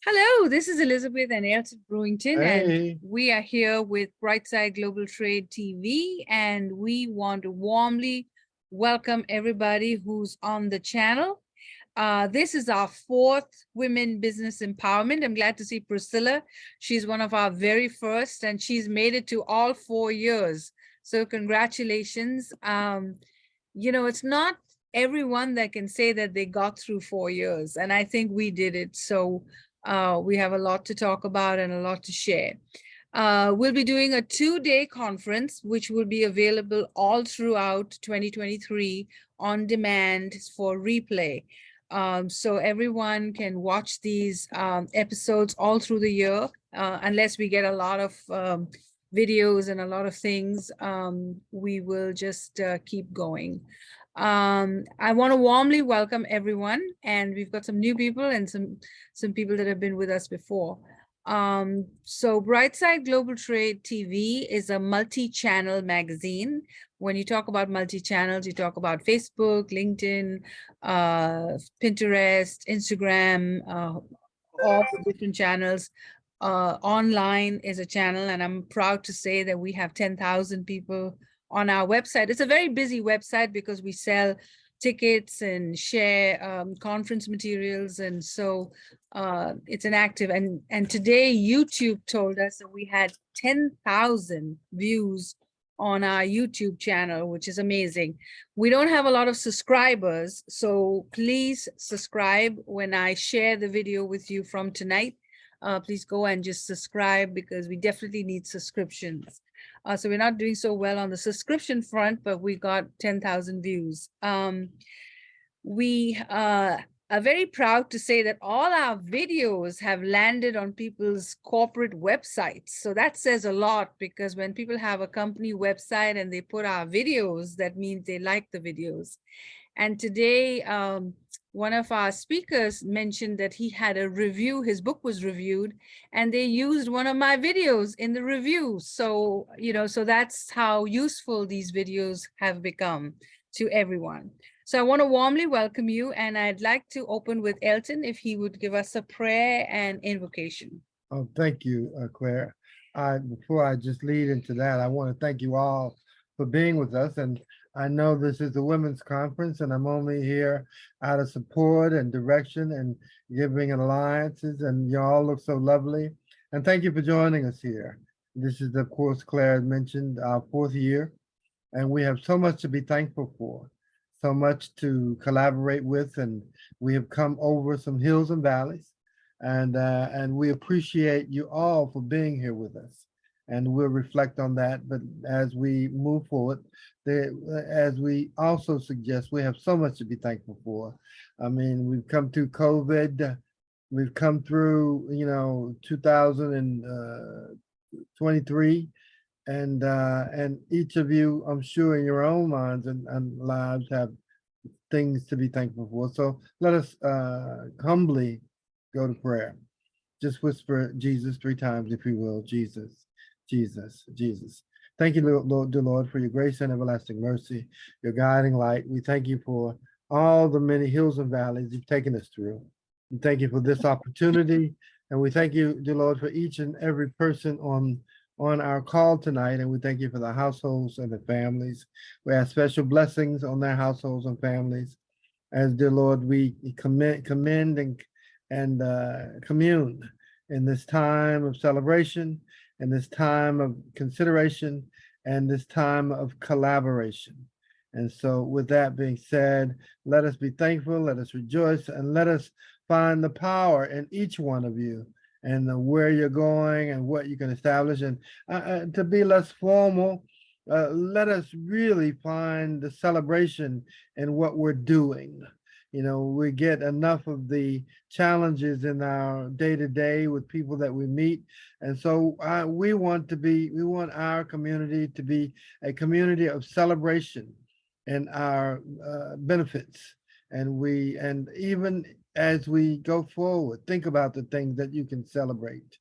Hello, this is Elizabeth and Elton Brewington, and Hey. we are here with Brightside Global Trade TV, and we want to warmly welcome everybody who's on the channel. This is our fourth Women Business Empowerment. I'm glad to see Priscilla. She's one of our very first, and she's made it to all 4 years. So congratulations. It's not everyone that can say that they got through 4 years, and I think we did it. So we have a lot to talk about and a lot to share. We'll be doing a 2-day conference, which will be available all throughout 2023 on demand for replay. So everyone can watch these episodes all through the year, unless we get a lot of videos and a lot of things, we will just keep going. I want to warmly welcome everyone, and we've got some new people and some people that have been with us before. So Brightside Global Trade TV is a multi-channel magazine. When you talk about multi-channels, you talk about Facebook, LinkedIn, Pinterest, Instagram, all the different channels. Online is a channel, and I'm proud to say that we have 10,000 people on our website. It's a very busy website because we sell tickets and share conference materials, and so it's an active. And today YouTube told us that we had 10,000 views on our YouTube channel, which is amazing. We don't have a lot of subscribers, so please subscribe when I share the video with you from tonight. Please go and just subscribe, because we definitely need subscriptions. So we're not doing so well on the subscription front, but we got 10,000 views. We are very proud to say that all our videos have landed on people's corporate websites. So that says a lot, because when people have a company website and they put our videos, that means they like the videos. And today, one of our speakers mentioned that he had a review, his book was reviewed, and they used one of my videos in the review. So, so that's how useful these videos have become to everyone. So I want to warmly welcome you, and I'd like to open with Elton, if he would give us a prayer and invocation. Oh, thank you, Claire. Before I just lead into that, I want to thank you all for being with us. And I know this is a women's conference, and I'm only here out of support and direction and giving alliances, and you all look so lovely. And thank you for joining us here. This is, of course, Claire mentioned, our 4th year, and we have so much to be thankful for, so much to collaborate with, and we have come over some hills and valleys, and we appreciate you all for being here with us. And we'll reflect on that. But as we move forward, as we also suggest, we have so much to be thankful for. I mean, we've come through COVID, we've come through, 2023, and each of you, I'm sure, in your own minds and lives, have things to be thankful for. So let us humbly go to prayer. Just whisper Jesus 3 times, if you will. Jesus, Jesus, Jesus. Thank you, Lord, dear Lord, for your grace and everlasting mercy, your guiding light. We thank you for all the many hills and valleys you've taken us through. We thank you for this opportunity, and we thank you, dear Lord, for each and every person on our call tonight, and we thank you for the households and the families. We ask special blessings on their households and families. As, dear Lord, we commend and commune in this time of celebration, and this time of consideration, and this time of collaboration. And so with that being said, let us be thankful, let us rejoice, and let us find the power in each one of you, and where you're going and what you can establish. And to be less formal, let us really find the celebration in what we're doing. We get enough of the challenges in our day-to-day with people that we meet. And so we want our community to be a community of celebration and our benefits. And even as we go forward, think about the things that you can celebrate.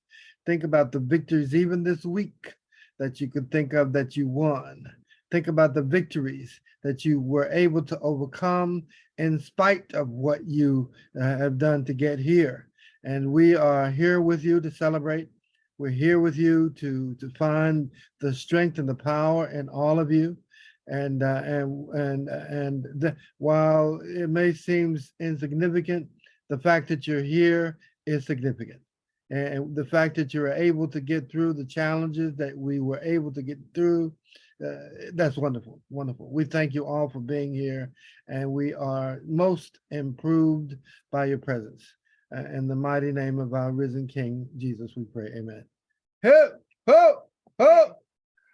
Think about the victories, even this week, that you could think of that you won. Think about the victories that you were able to overcome in spite of what you have done to get here. And we are here with you to celebrate. We're here with you to find the strength and the power in all of you. While it may seem insignificant, the fact that you're here is significant. And the fact that you're able to get through the challenges that we were able to get through, that's wonderful, wonderful. We thank you all for being here, and we are most improved by your presence. In the mighty name of our risen King, Jesus, we pray, amen. Ho, ho, ho.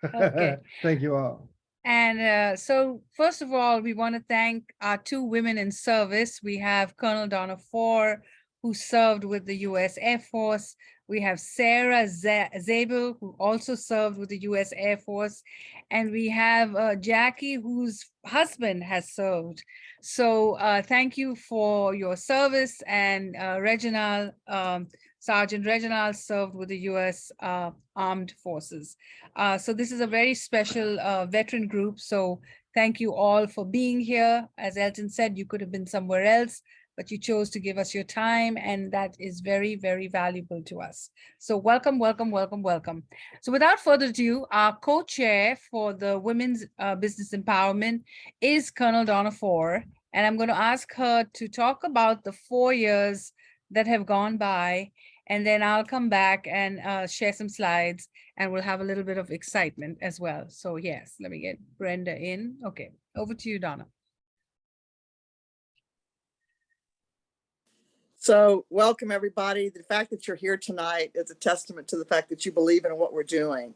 Okay. Thank you all. And so first of all, we want to thank our two women in service. We have Colonel Donna Fore, who served with the U.S. Air Force. We have Sarah Zabel, who also served with the U.S. Air Force. And we have Jackie, whose husband has served. So thank you for your service. And Reginal, Sergeant Reginal served with the U.S. Armed Forces. So this is a very special veteran group. So thank you all for being here. As Elton said, you could have been somewhere else, but you chose to give us your time, and that is very, very valuable to us. So welcome, welcome, welcome, welcome. So without further ado, our co-chair for the Women's Business Empowerment is Colonel Donna Fore, and I'm going to ask her to talk about the 4 years that have gone by, and then I'll come back and share some slides, and we'll have a little bit of excitement as well. So yes, let me get Brenda in. Okay, over to you, Donna. So welcome, everybody. The fact that you're here tonight is a testament to the fact that you believe in what we're doing.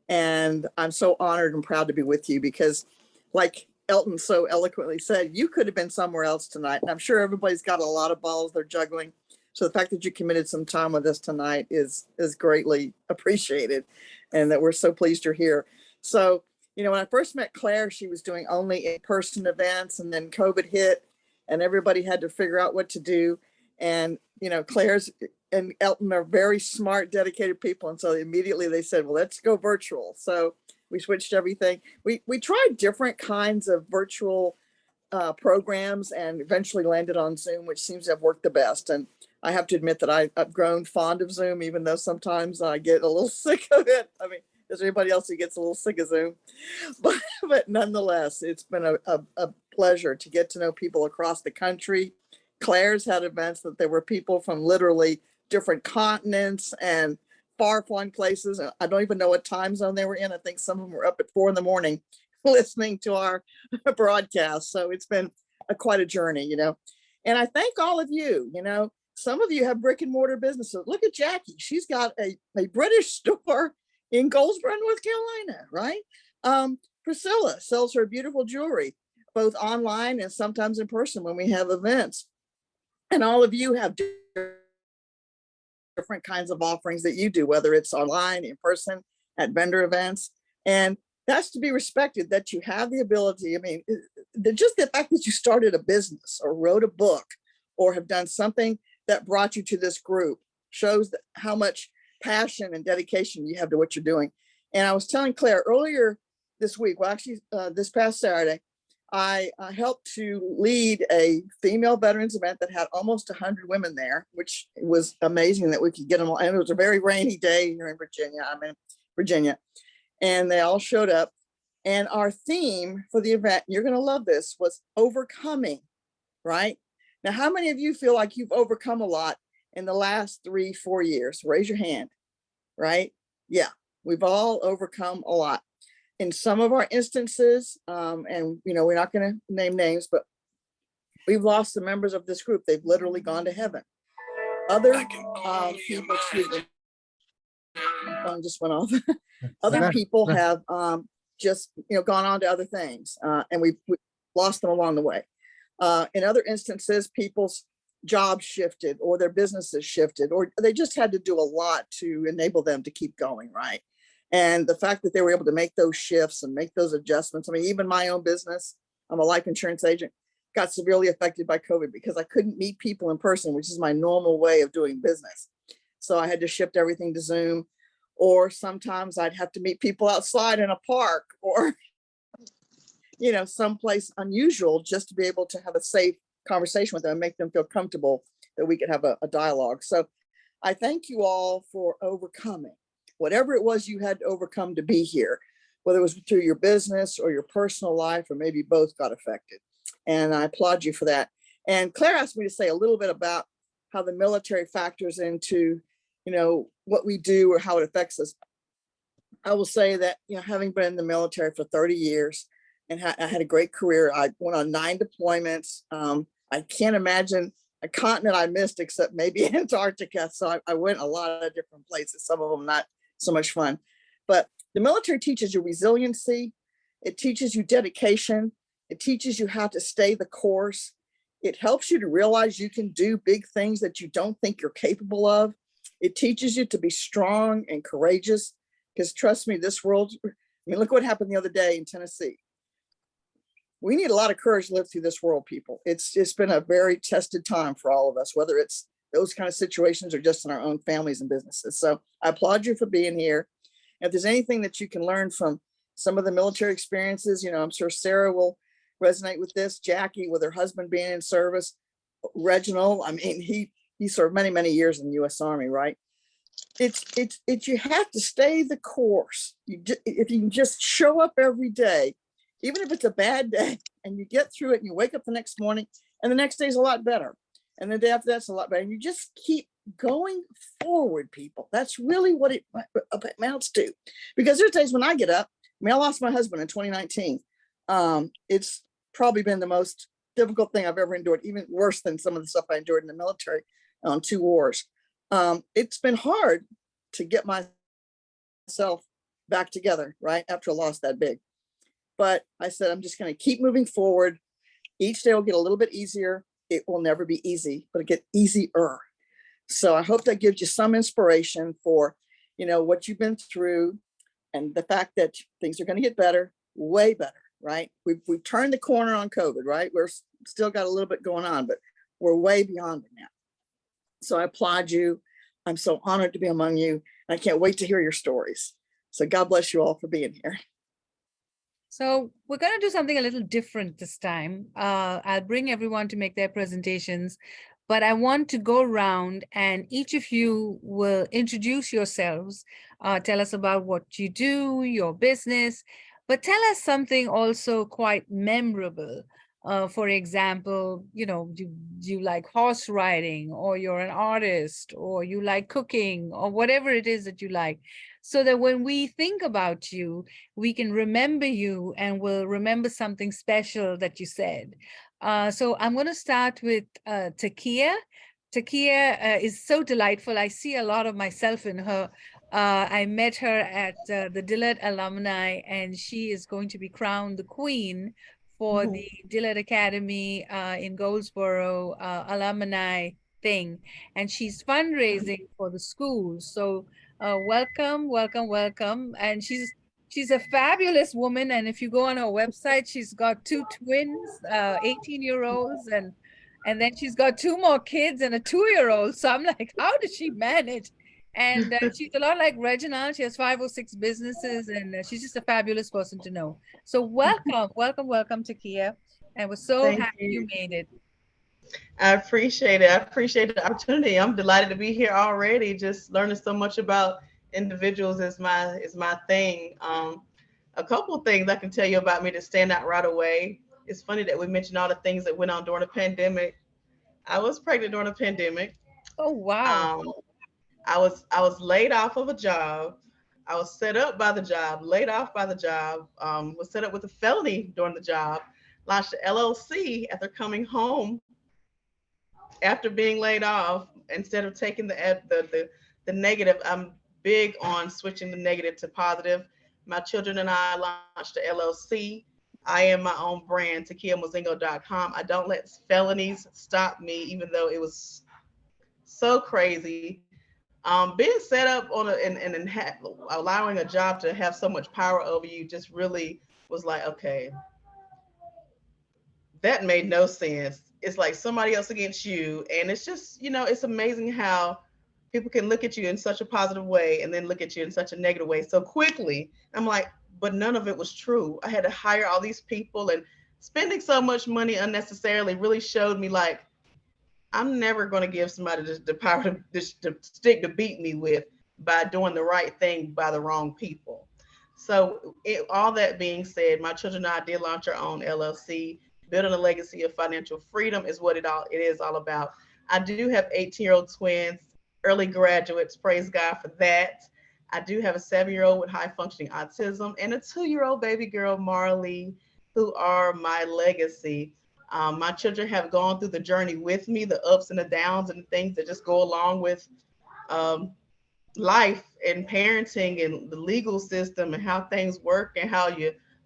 And I'm so honored and proud to be with you because, like Elton so eloquently said, you could have been somewhere else tonight. And I'm sure everybody's got a lot of balls they're juggling. So the fact that you committed some time with us tonight is greatly appreciated, and that we're so pleased you're here. So, you know, when I first met Claire, she was doing only in-person events, and then COVID hit and everybody had to figure out what to do. And, you know, Claire's and Elton are very smart, dedicated people. And so immediately they said, well, let's go virtual. So we switched everything. We tried different kinds of virtual programs and eventually landed on Zoom, which seems to have worked the best. And I have to admit that I've grown fond of Zoom, even though sometimes I get a little sick of it. I mean, there's anybody else who gets a little sick of Zoom, but nonetheless, it's been a pleasure to get to know people across the country. Claire's had events that there were people from literally different continents and far-flung places. I don't even know what time zone they were in. I think some of them were up at 4 a.m. listening to our broadcast. So it's been quite a journey, you know. And I thank all of you. You know, some of you have brick and mortar businesses. Look at Jackie. She's got a British store in Goldsboro, North Carolina, right? Priscilla sells her beautiful jewelry, both online and sometimes in person when we have events. And all of you have different kinds of offerings that you do, whether it's online, in person, at vendor events. And that's to be respected, that you have the ability. I mean, just the fact that you started a business or wrote a book or have done something that brought you to this group shows that how much passion and dedication you have to what you're doing. And I was telling Claire earlier this week, well, actually this past Saturday, I helped to lead a female veterans event that had almost 100 women there, which was amazing that we could get them all. And it was a very rainy day here in Virginia. I'm in Virginia. And they all showed up. And our theme for the event, you're going to love this, was overcoming, right? Now, how many of you feel like you've overcome a lot in the last 3-4 years? Raise your hand, right? Yeah, we've all overcome a lot. In some of our instances, and you know, we're not going to name names, but we've lost the members of this group. They've literally gone to heaven. Other people, excuse me, my phone just went off. Other people have just, you know, gone on to other things, and we lost them along the way. In other instances, people's jobs shifted or their businesses shifted, or they just had to do a lot to enable them to keep going, right? And the fact that they were able to make those shifts and make those adjustments. I mean, even my own business, I'm a life insurance agent, got severely affected by COVID because I couldn't meet people in person, which is my normal way of doing business. So I had to shift everything to Zoom, or sometimes I'd have to meet people outside in a park, or, someplace unusual, just to be able to have a safe conversation with them and make them feel comfortable that we could have a dialogue. So I thank you all for overcoming whatever it was you had to overcome to be here, whether it was through your business or your personal life, or maybe both got affected. And I applaud you for that. And Claire asked me to say a little bit about how the military factors into, what we do or how it affects us. I will say that, having been in the military for 30 years and I had a great career, I went on 9 deployments. I can't imagine a continent I missed except maybe Antarctica. So I went a lot of different places, some of them not so much fun. But the military teaches you resiliency. It teaches you dedication. It teaches you how to stay the course. It helps you to realize you can do big things that you don't think you're capable of. It teaches you to be strong and courageous, because trust me, this world, look what happened the other day in Tennessee. We need a lot of courage to live through this world, people. It's been a very tested time for all of us, whether it's those kind of situations or just in our own families and businesses. So I applaud you for being here. If there's anything that you can learn from some of the military experiences, I'm sure Sarah will resonate with this. Jackie, with her husband being in service. Reginal, he served many, many years in the U.S. Army, right? It's you have to stay the course. If you can just show up every day, even if it's a bad day, and you get through it and you wake up the next morning and the next day is a lot better. And the day after that's a lot better. And you just keep going forward, people. That's really what it amounts to. Because there's days when I get up, I lost my husband in 2019. It's probably been the most difficult thing I've ever endured, even worse than some of the stuff I endured in the military on 2 wars. It's been hard to get myself back together, right, after a loss that big. But I said, I'm just going to keep moving forward. Each day will get a little bit easier. It will never be easy, but it get easier. So I hope that gives you some inspiration for, what you've been through, and the fact that things are going to get better, way better, right? We've turned the corner on COVID, right? We're still got a little bit going on, but we're way beyond it now. So I applaud you. I'm so honored to be among you. I can't wait to hear your stories. So God bless you all for being here. So we're going to do something a little different this time. I'll bring everyone to make their presentations, but I want to go around and each of you will introduce yourselves, tell us about what you do, your business, but tell us something also quite memorable. For example, do you like horse riding, or you're an artist, or you like cooking, or whatever it is that you like, so that when we think about you, we can remember you and we'll remember something special that you said. So I'm going to start with Takiyah. Takiyah is so delightful. I see a lot of myself in her. I met her at the Dillard alumni, and she is going to be crowned the queen for the Dillard Academy in Goldsboro alumni thing. And she's fundraising for the schools. So welcome, welcome, welcome. And she's a fabulous woman. And if you go on her website, she's got 2 twins, 18-year-olds, and then she's got 2 more kids and a 2-year-old. So I'm like, how does she manage? And she's a lot like Reginal. She has 5 or 6 businesses, and she's just a fabulous person to know. So welcome, welcome, welcome, Takiyah. And we're so happy you made it. I appreciate it. I appreciate the opportunity. I'm delighted to be here already. Just learning so much about individuals is my thing. A couple of things I can tell you about me to stand out right away. It's funny that we mentioned all the things that went on during the pandemic. I was pregnant during the pandemic. Oh, wow. I was laid off of a job. I was set up by the job, laid off by the job, was set up with a felony during the job, launched an LLC after coming home after being laid off. Instead of taking the negative, I'm big on switching the negative to positive. My children and I launched the LLC. I am my own brand, TakiyahMozingo.com. I don't let felonies stop me, even though it was so crazy. Being set up on allowing a job to have so much power over you just really was like, okay, that made no sense. It's like somebody else against you. And it's just, it's amazing how people can look at you in such a positive way and then look at you in such a negative way so quickly. I'm like, but none of it was true. I had to hire all these people, and spending so much money unnecessarily really showed me like I'm never going to give somebody the power to stick to beat me with by doing the right thing by the wrong people. So, all that being said, my children and I did launch our own LLC. Building a legacy of financial freedom is what it is all about. I do have 18-year-old twins, early graduates. Praise God for that. I do have a 7-year-old with high functioning autism and a 2-year-old baby girl, Marley, who are my legacy. My children have gone through the journey with me, the ups and the downs and the things that just go along with um, life and parenting and the legal system and how things work and how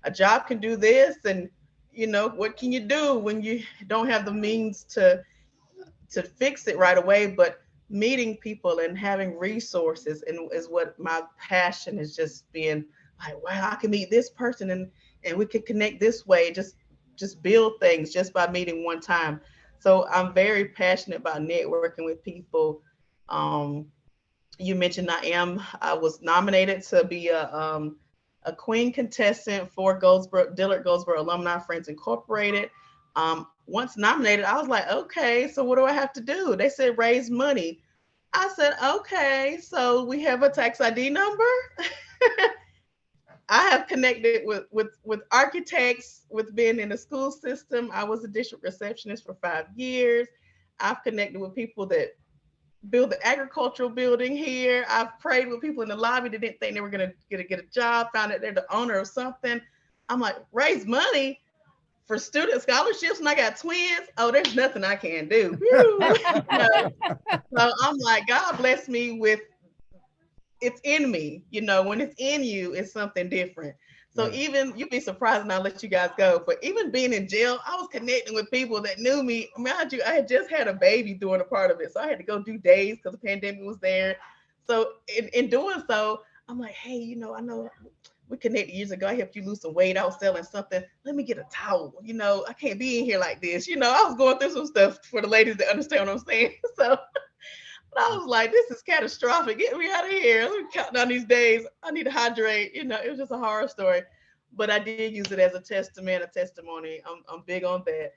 a job can do this, and what can you do when you don't have the means to fix it right away. But meeting people and having resources and is what my passion is, just being like, wow, I can meet this person and we can connect this way, just build things just by meeting one time. So I'm very passionate about networking with people. um you mentioned I was nominated to be a queen contestant for Dillard Goldsboro Alumni Friends Incorporated. Once nominated, I was like, okay, so what do I have to do? They said raise money. I said, okay, so we have a tax ID number. I have connected with architects, with being in the school system. I was a district receptionist for 5 years. I've connected with people that build the agricultural building here. I've prayed with people in the lobby that didn't think they were gonna get a job, found out they're the owner of something. I'm like, raise money for student scholarships, and I got twins. Oh, there's nothing I can do. So I'm like, God bless me with, it's in me. When it's in you, it's something different. So even, you'd be surprised, and I'll let you guys go, but even being in jail, I was connecting with people that knew me. Mind you, I had just had a baby during a part of it, so I had to go do days because the pandemic was there. So in doing so, I'm like, hey, I know we connected years ago. I helped you lose some weight. I was selling something. Let me get a towel. I can't be in here like this. I was going through some stuff for the ladies that understand what I'm saying. So I was like, this is catastrophic. Get me out of here. Let me count down these days. I need to hydrate. It was just a horror story. But I did use it as a testament, a testimony. I'm big on that.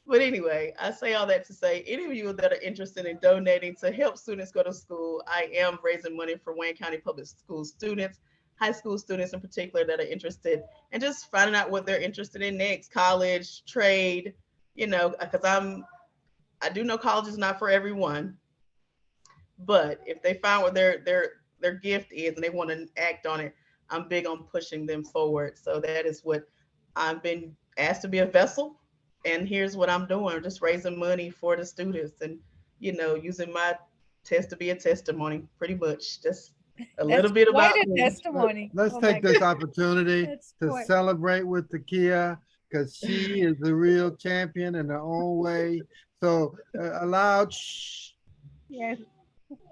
But anyway, I say all that to say, any of you that are interested in donating to help students go to school, I am raising money for Wayne County Public School students, high school students in particular, that are interested, and just finding out what they're interested in next, college, trade, because I do know college is not for everyone. But if they find what their gift is and they want to act on it, I'm big on pushing them forward. So that is what I've been asked to be, a vessel. And here's what I'm doing, just raising money for the students and, using my test to be a testimony, pretty much. Just a little bit about quite a me. testimony. Let's Oh take my this God. opportunity That's to quite- celebrate with Takiyah, because she is the real champion in her own way. So aloud, shh. Yes.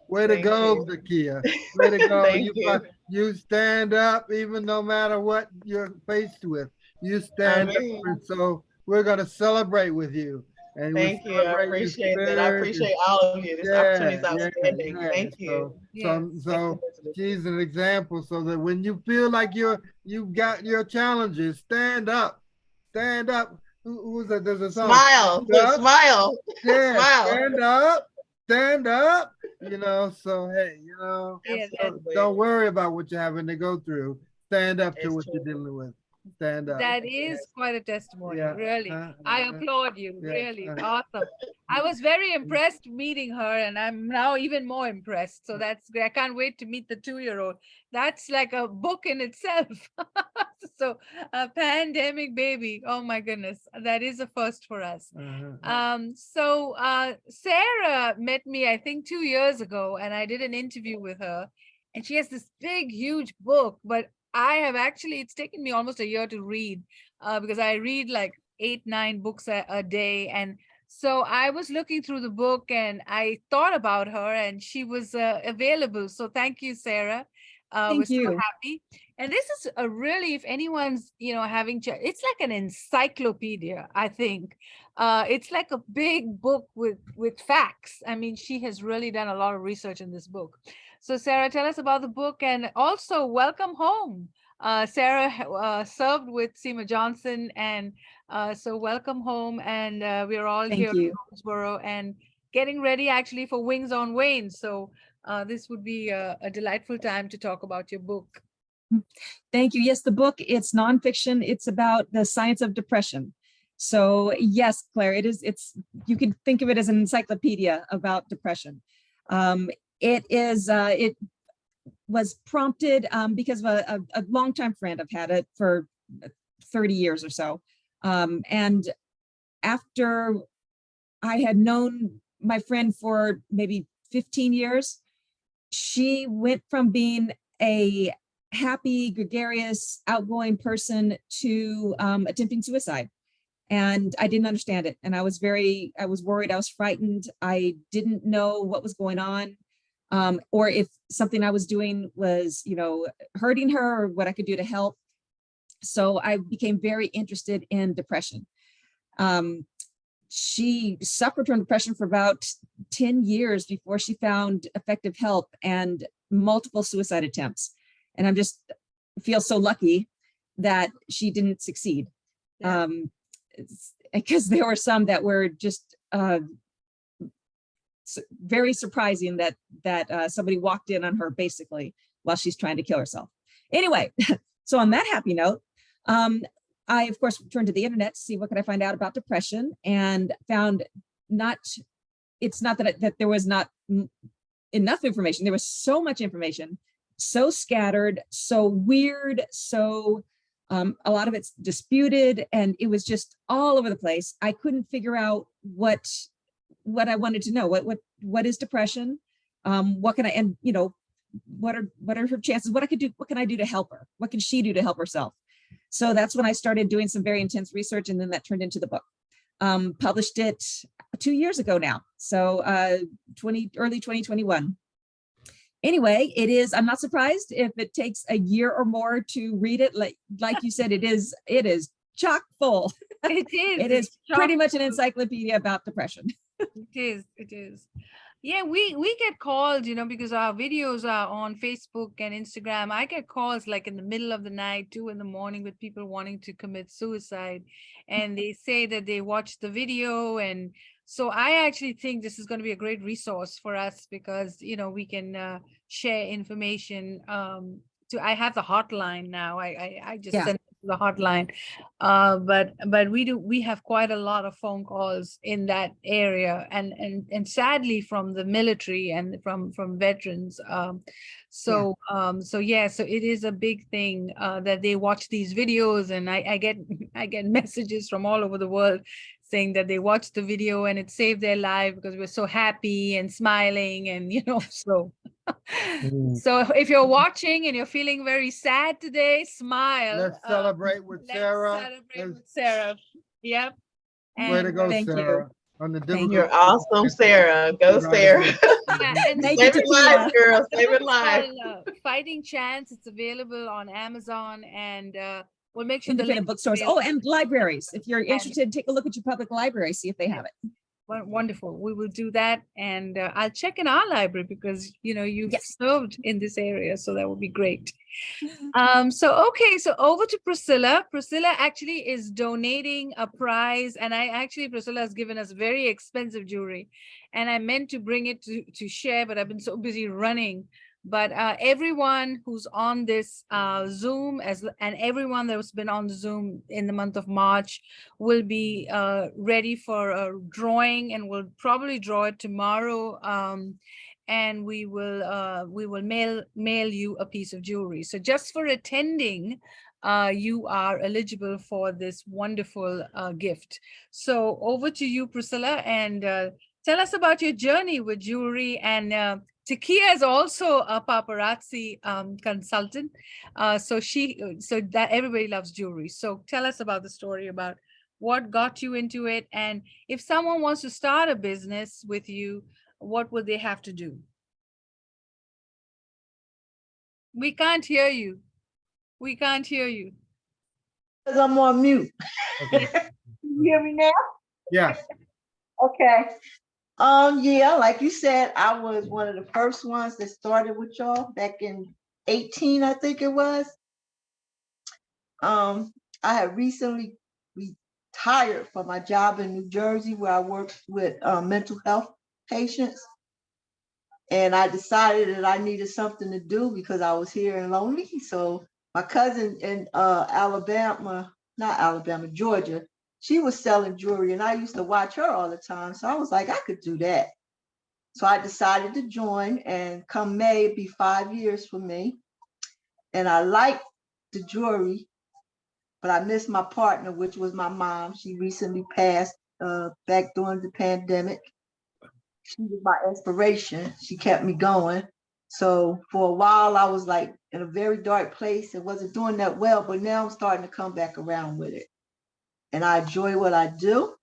Way to Thank go, you. Takiyah. Way to go. Thank you. You stand up even no matter what you're faced with. You stand up. Amen. And so we're going to celebrate with you. And we Thank you. I celebrate your appreciate that. I spirit. appreciate all of you. This opportunity is outstanding. Thank you. Yes. So she's an example, so that when you feel like you've got your challenges, stand up. Stand up. Who's that? There's a song. Smile. Look, smile. Yeah, Smile. stand up. Stand up. So hey, Yes. don't worry about what you're having to go through. Stand up to It's what true. you're dealing with. Stand up. That is quite a testimony, Yeah. really. I applaud you, yeah, really. Awesome. I was very impressed meeting her, and I'm now even more impressed. So that's great. I can't wait to meet the 2-year-old. That's like a book in itself. So a pandemic baby. Oh my goodness. That is a first for us. So Sarah met me, I think 2 years ago, and I did an interview with her, and she has this big, huge book, but I have actually, it's taken me almost a year to read because I read like 8-9 books a day. And so I was looking through the book and I thought about her, and she was available. So thank you, Sarah. We're Thank so you. happy. And this is a really, if anyone's, having, it's like an encyclopedia, I think. It's like a big book with facts. I mean, she has really done a lot of research in this book. So Sarah, tell us about the book, and also welcome home. Sarah served with Seema Johnson, and so welcome home. And we're all Thank here in you. Goldsboro and getting ready actually for Wings on Wayne. So this would be a delightful time to talk about your book. Thank you. Yes, the book, it's nonfiction. It's about the science of depression. So yes, Claire, you can think of it as an encyclopedia about depression. It was prompted because of a longtime friend. I've had it for 30 years or so. And after I had known my friend for maybe 15 years, she went from being a happy, gregarious, outgoing person to attempting suicide. And I didn't understand it. And I was worried, I was frightened. I didn't know what was going on, or if something I was doing was, hurting her, or what I could do to help. So I became very interested in depression. She suffered from depression for about 10 years before she found effective help, and multiple suicide attempts. And I'm just feel so lucky that she didn't succeed. Yeah. Because there were some that were just very surprising that somebody walked in on her basically while she's trying to kill herself. Anyway, so on that happy note, I, of course, turned to the internet to see what could I find out about depression, and found it's not that there was not enough information. There was so much information, so scattered, so weird, so a lot of it's disputed, and it was just all over the place. I couldn't figure out what I wanted to know. What is depression? What can I, and what are her chances? What can I do to help her? What can she do to help herself? So that's when I started doing some very intense research, and then that turned into the book. Published it 2 years ago now. So early 2021. Anyway, I'm not surprised if it takes a year or more to read it. Like you said, it is chock full. It is pretty much an encyclopedia about depression. It is. Yeah, we get calls, because our videos are on Facebook and Instagram. I get calls like in the middle of the night, 2 a.m, with people wanting to commit suicide, and they say that they watched the video. And so I actually think this is going to be a great resource for us, because we can share information. I have the hotline now. I just send the hotline, but we have quite a lot of phone calls in that area, and sadly from the military and from veterans. So it is a big thing that they watch these videos, and I get messages from all over the world saying that they watched the video and it saved their life because we're so happy and smiling, and so. So if you're watching and you're feeling very sad today, smile. Let's celebrate with Sarah. Celebrate with Sarah. Yep. Way to go, Thank you. Sarah. On the difficult. You're awesome, Sarah. Go, Sarah. Yeah, and Thank you, Saving lives, Takiyah. girl. Saving lives. Fighting Chance. It's available on Amazon, and we'll make sure Independent bookstores. Oh, and libraries. If you're interested, take a look at your public library, see if they have it. Wonderful. We will do that, and I'll check in our library, because you've served in this area, so that would be great. So over to Priscilla. Priscilla actually is donating a prize, and Priscilla has given us very expensive jewelry, and I meant to bring it to share, but I've been so busy running. But everyone who's on this Zoom, and everyone that's been on the Zoom in the month of March, will be ready for a drawing, and we'll probably draw it tomorrow. And we will mail you a piece of jewelry. So just for attending, you are eligible for this wonderful gift. So over to you, Priscilla, and tell us about your journey with jewelry. And Takiyah is also a paparazzi consultant, so that everybody loves jewelry. So tell us about the story about what got you into it, and if someone wants to start a business with you, what would they have to do? We can't hear you. We can't hear you. Because I'm on mute. Okay. You hear me now? Yes. Okay. Yeah, like you said, I was one of the first ones that started with y'all back in 18, I think it was. I had recently retired from my job in New Jersey where I worked with mental health patients. And I decided that I needed something to do because I was here and lonely. So my cousin in Georgia, she was selling jewelry and I used to watch her all the time. So I was like, I could do that. So I decided to join, and come May, it'd be 5 years for me. And I liked the jewelry, but I missed my partner, which was my mom. She recently passed back during the pandemic. She was my inspiration. She kept me going. So for a while, I was like in a very dark place and wasn't doing that well, but now I'm starting to come back around with it. And I enjoy what I do.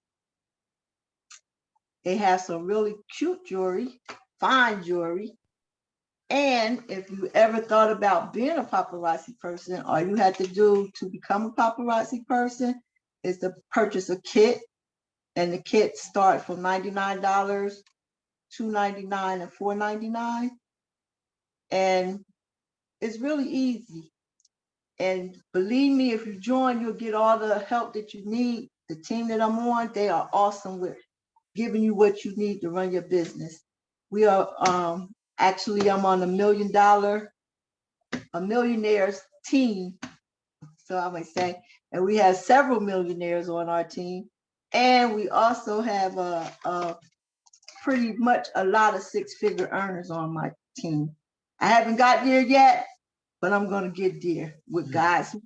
They have some really cute jewelry, fine jewelry. And if you ever thought about being a paparazzi person, all you had to do to become a paparazzi person is to purchase a kit. And the kits start from $99, $2.99, and $4.99. And it's really easy. And believe me, if you join, you'll get all the help that you need. The team that I'm on, they are awesome with giving you what you need to run your business. We are actually, I'm on a millionaires team, so I might say, and we have several millionaires on our team. And we also have pretty much a lot of six-figure earners on my team. I haven't got there yet, but I'm gonna get there with guys.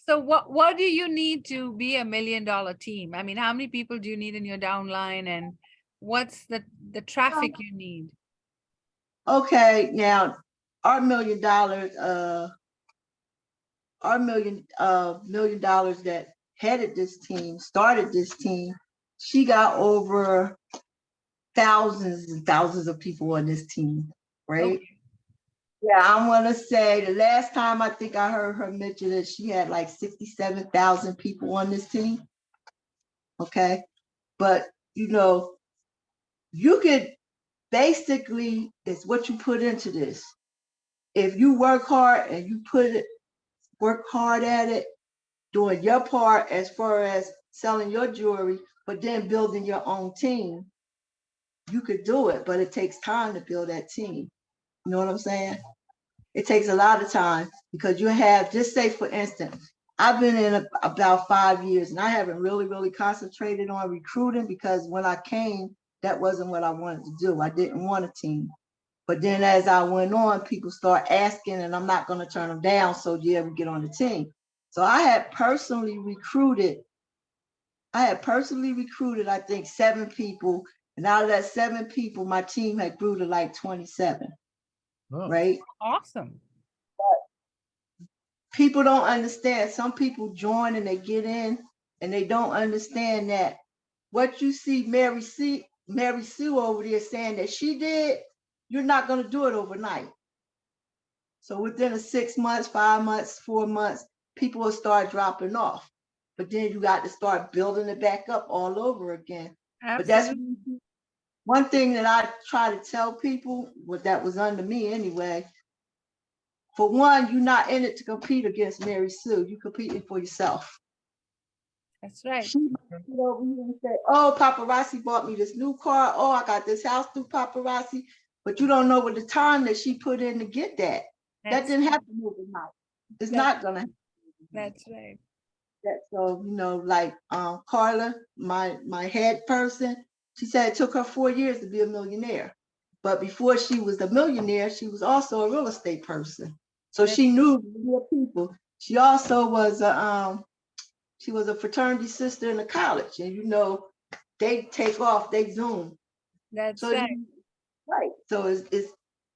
So what do you need to be $1 million team? I mean, how many people do you need in your downline, and what's the traffic you need? Okay, now our $1 million, $1 million that headed this team, started this team, she got over thousands and thousands of people on this team, right? Okay. Yeah, I'm gonna say the last time I think I heard her mention that she had like 67,000 people on this team. Okay, but you know, you could basically, it's what you put into this. If you work hard and you work hard at it, doing your part as far as selling your jewelry, but then building your own team, you could do it, but it takes time to build that team. You know what I'm saying? It takes a lot of time because you have, just say for instance, I've been in about 5 years and I haven't really concentrated on recruiting because when I came, that wasn't what I wanted to do. I didn't want a team. But then as I went on, people start asking and I'm not going to turn them down. So yeah, we get on the team. So I had personally recruited, I think 7 people. And out of that 7 people, my team had grew to like 27, right? Awesome. People don't understand. Some people join and they get in and they don't understand that what you see Mary Sue over there saying that she did, you're not going to do it overnight. So within 6 months, 5 months, 4 months, people will start dropping off. But then you got to start building it back up all over again. Absolutely. But that's one thing that I try to tell people, what that was under me anyway. For one, you're not in it to compete against Mary Sue. You're competing for yourself. That's right. She might get over here and say, oh, paparazzi bought me this new car. Oh, I got this house through paparazzi. But you don't know what the time that she put in to get that. That didn't happen overnight. It's not gonna happen. That's right. So, you know, like Carla, my head person, she said it took her 4 years to be a millionaire. But before she was a millionaire, she was also a real estate person. So she knew real people. She also was a fraternity sister in the college. And you know, they take off, they Zoom. That's so right. Right. So it's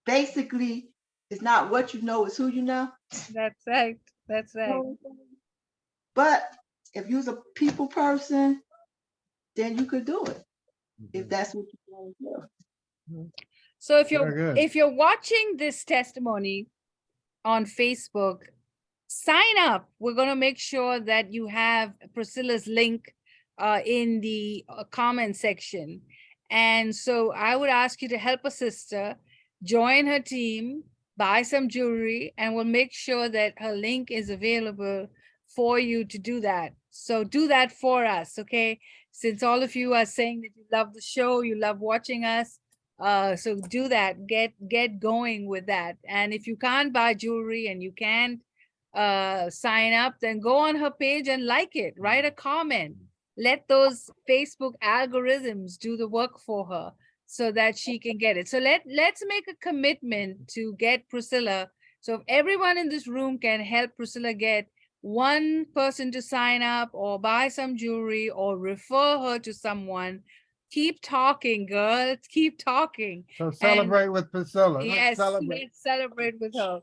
basically, it's not what you know, it's who you know. That's right. That's right. But if you're a people person, then you could do it. If that's what you want to do. So if you're watching this testimony on Facebook, sign up. We're going to make sure that you have Priscilla's link in the comment section. And so I would ask you to help a sister, join her team, buy some jewelry, and we'll make sure that her link is available for you to do that. So do that for us, okay? Since all of you are saying that you love the show, you love watching us, so do that. Get going with that. And if you can't buy jewelry and you can't sign up, then go on her page and like it. Write a comment. Let those Facebook algorithms do the work for her so that she can get it. So let's make a commitment to get Priscilla. So if everyone in this room can help Priscilla get one person to sign up or buy some jewelry or refer her to someone, keep talking, girls. Keep talking. So celebrate with Priscilla. Let's Yes, celebrate. let's celebrate with her.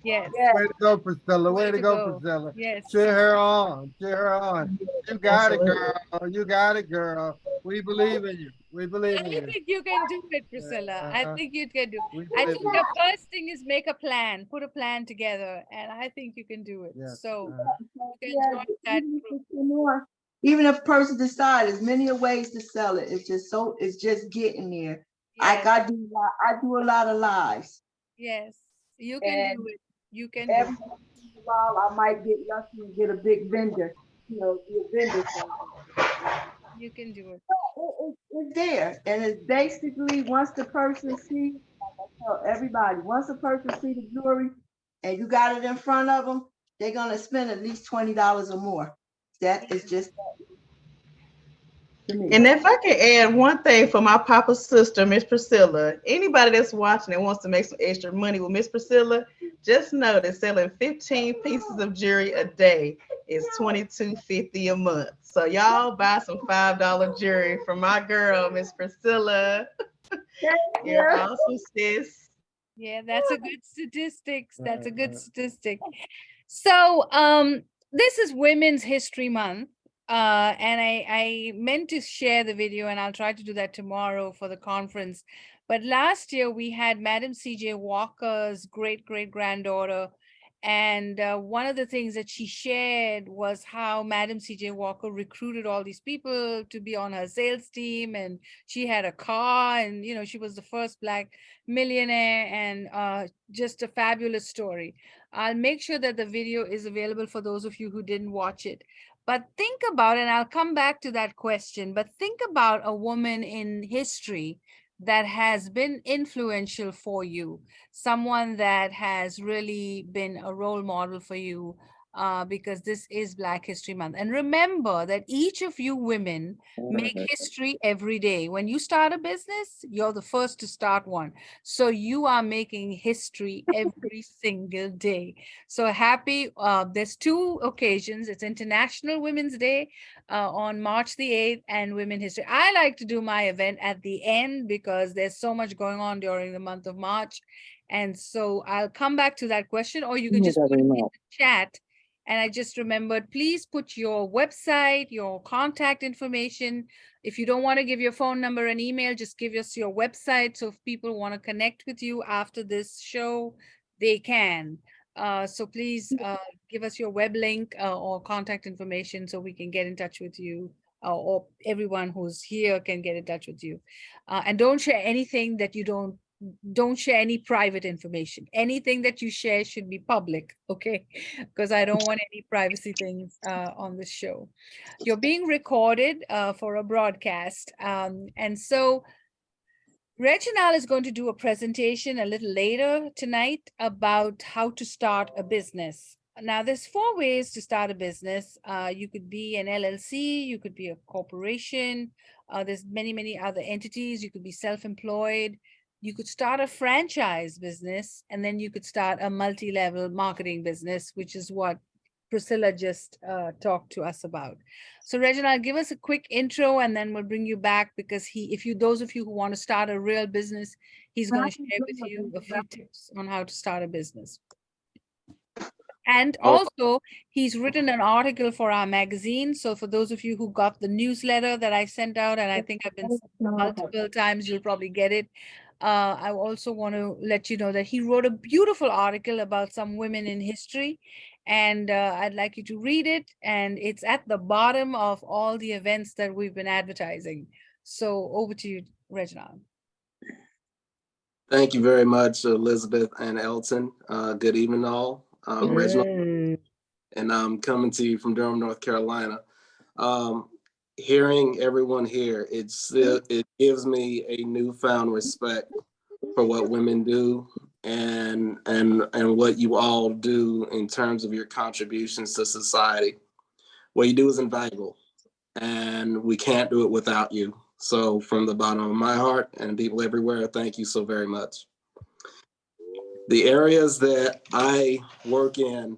Yes. Way to go, Priscilla. Way to go, Priscilla. Yes. Cheer her on. Cheer her on. You got it, girl. You got it, girl. We believe in you. We believe in I you. think you can do it, Priscilla. I think you can do. We I believe think in the you. first thing is make a plan, put a plan together, and I think you can do it. Yes. So you Yeah, can join that even if group. it's more, even if a person decides, there's many ways to sell it. It's just getting there. Yes, I do a lot of lives. yes, you can And do it. You can do every it. once in a while, I might get lucky and get a big vendor, be a vendor. You can do it. It's there, and it's basically once the person sees, like I tell everybody, once the person see the jewelry, and you got it in front of them, they're gonna spend at least $20 or more. That is just to me. And if I can add one thing for my papa's sister, Miss Priscilla, anybody that's watching and wants to make some extra money with Miss Priscilla, just know that selling 15 pieces of jewelry a day is $22.50 a month. So y'all buy some $5 jewelry from my girl, Miss Priscilla. You're awesome, sis. Yeah, that's a good statistics. That's a good statistic. So this is Women's History Month. And I meant to share the video, and I'll try to do that tomorrow for the conference. But last year we had Madam C.J. Walker's great-great-granddaughter, and one of the things that she shared was how Madam C.J. Walker recruited all these people to be on her sales team, and she had a car, and she was the first Black millionaire, and just a fabulous story. I'll make sure that the video is available for those of you who didn't watch it. But think about, and I'll come back to that question, but think about a woman in history that has been influential for you, someone that has really been a role model for you, because this is Black History Month. And remember that each of you women make history every day. When you start a business, you're the first to start one. So you are making history every single day. So happy, there's two occasions. It's International Women's Day on March the 8th and Women History. I like to do my event at the end because there's so much going on during the month of March. And so I'll come back to that question, or you can just put it in the chat. And I just remembered, please put your website, your contact information. If you don't want to give your phone number and email, just give us your website. So if people want to connect with you after this show, they can. So please give us your web link or contact information so we can get in touch with you, or everyone who's here can get in touch with you. And don't share anything that you don't share any private information. Anything that you share should be public, okay? Because I don't want any privacy things on this show. You're being recorded for a broadcast. And so Reginal is going to do a presentation a little later tonight about how to start a business. Now, there's 4 ways to start a business. You could be an LLC, you could be a corporation. There's many other entities. You could be self-employed. You could start a franchise business, and then you could start a multi-level marketing business, which is what Priscilla just talked to us about. So Reginald, give us a quick intro, and then we'll bring you back, because those of you who want to start a real business, he's going to share with you a few tips on how to start a business. And also, he's written an article for our magazine. So for those of you who got the newsletter that I sent out, and I think I've been multiple times, you'll probably get it. I also want to let you know that he wrote a beautiful article about some women in history, and I'd like you to read it. And it's at the bottom of all the events that we've been advertising. So over to you, Reginald. Thank you very much, Elizabeth and Elton. Good evening, all. Reginal and I'm coming to you from Durham, North Carolina. Hearing everyone here, it gives me a newfound respect for what women do and what you all do in terms of your contributions to society. What you do is invaluable, and we can't do it without you. So from the bottom of my heart and people everywhere, thank you so very much. The areas that I work in,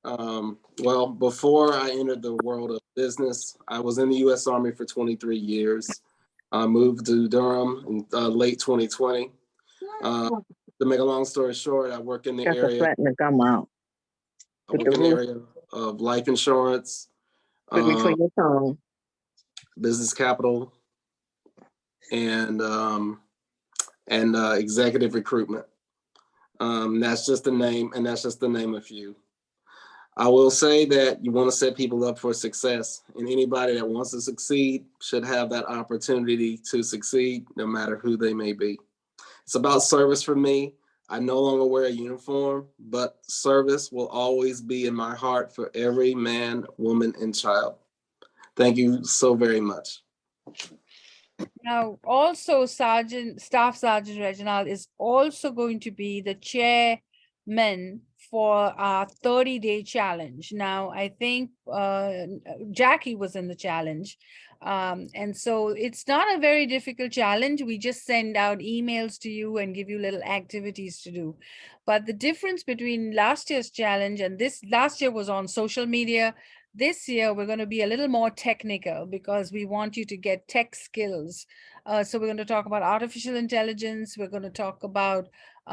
well, before I entered the world of business, I was in the U.S. Army for 23 years. I moved to Durham in late 2020. To make a long story short, I work in the area. To come out. I work in the area of life insurance, Between your tongue. business capital, and executive recruitment. That's just the name, and that's just the name of few. I will say that you want to set people up for success, and anybody that wants to succeed should have that opportunity to succeed, no matter who they may be. It's about service for me. I no longer wear a uniform, but service will always be in my heart for every man, woman, and child. Thank you so very much. Now, also Staff Sergeant Reginald is also going to be the chairman for our 30-day challenge. Now, I think Jackie was in the challenge. And so it's not a very difficult challenge. We just send out emails to you and give you little activities to do. But the difference between last year's challenge and this, last year was on social media. This year, we're going to be a little more technical because we want you to get tech skills. So we're going to talk about artificial intelligence. We're going to talk about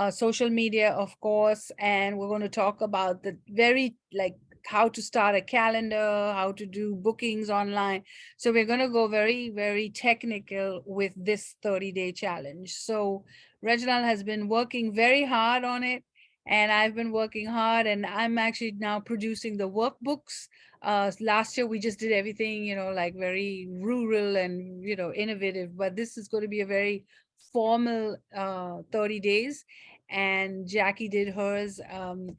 social media, of course, and we're going to talk about the very, like, how to start a calendar, how to do bookings online. So we're going to go very, very technical with this 30-day challenge. So Reginald has been working very hard on it, and I've been working hard, and I'm actually now producing the workbooks. Last year we just did everything, you know, like very rural and, you know, innovative, but this is going to be a very formal 30 days. And Jackie did hers.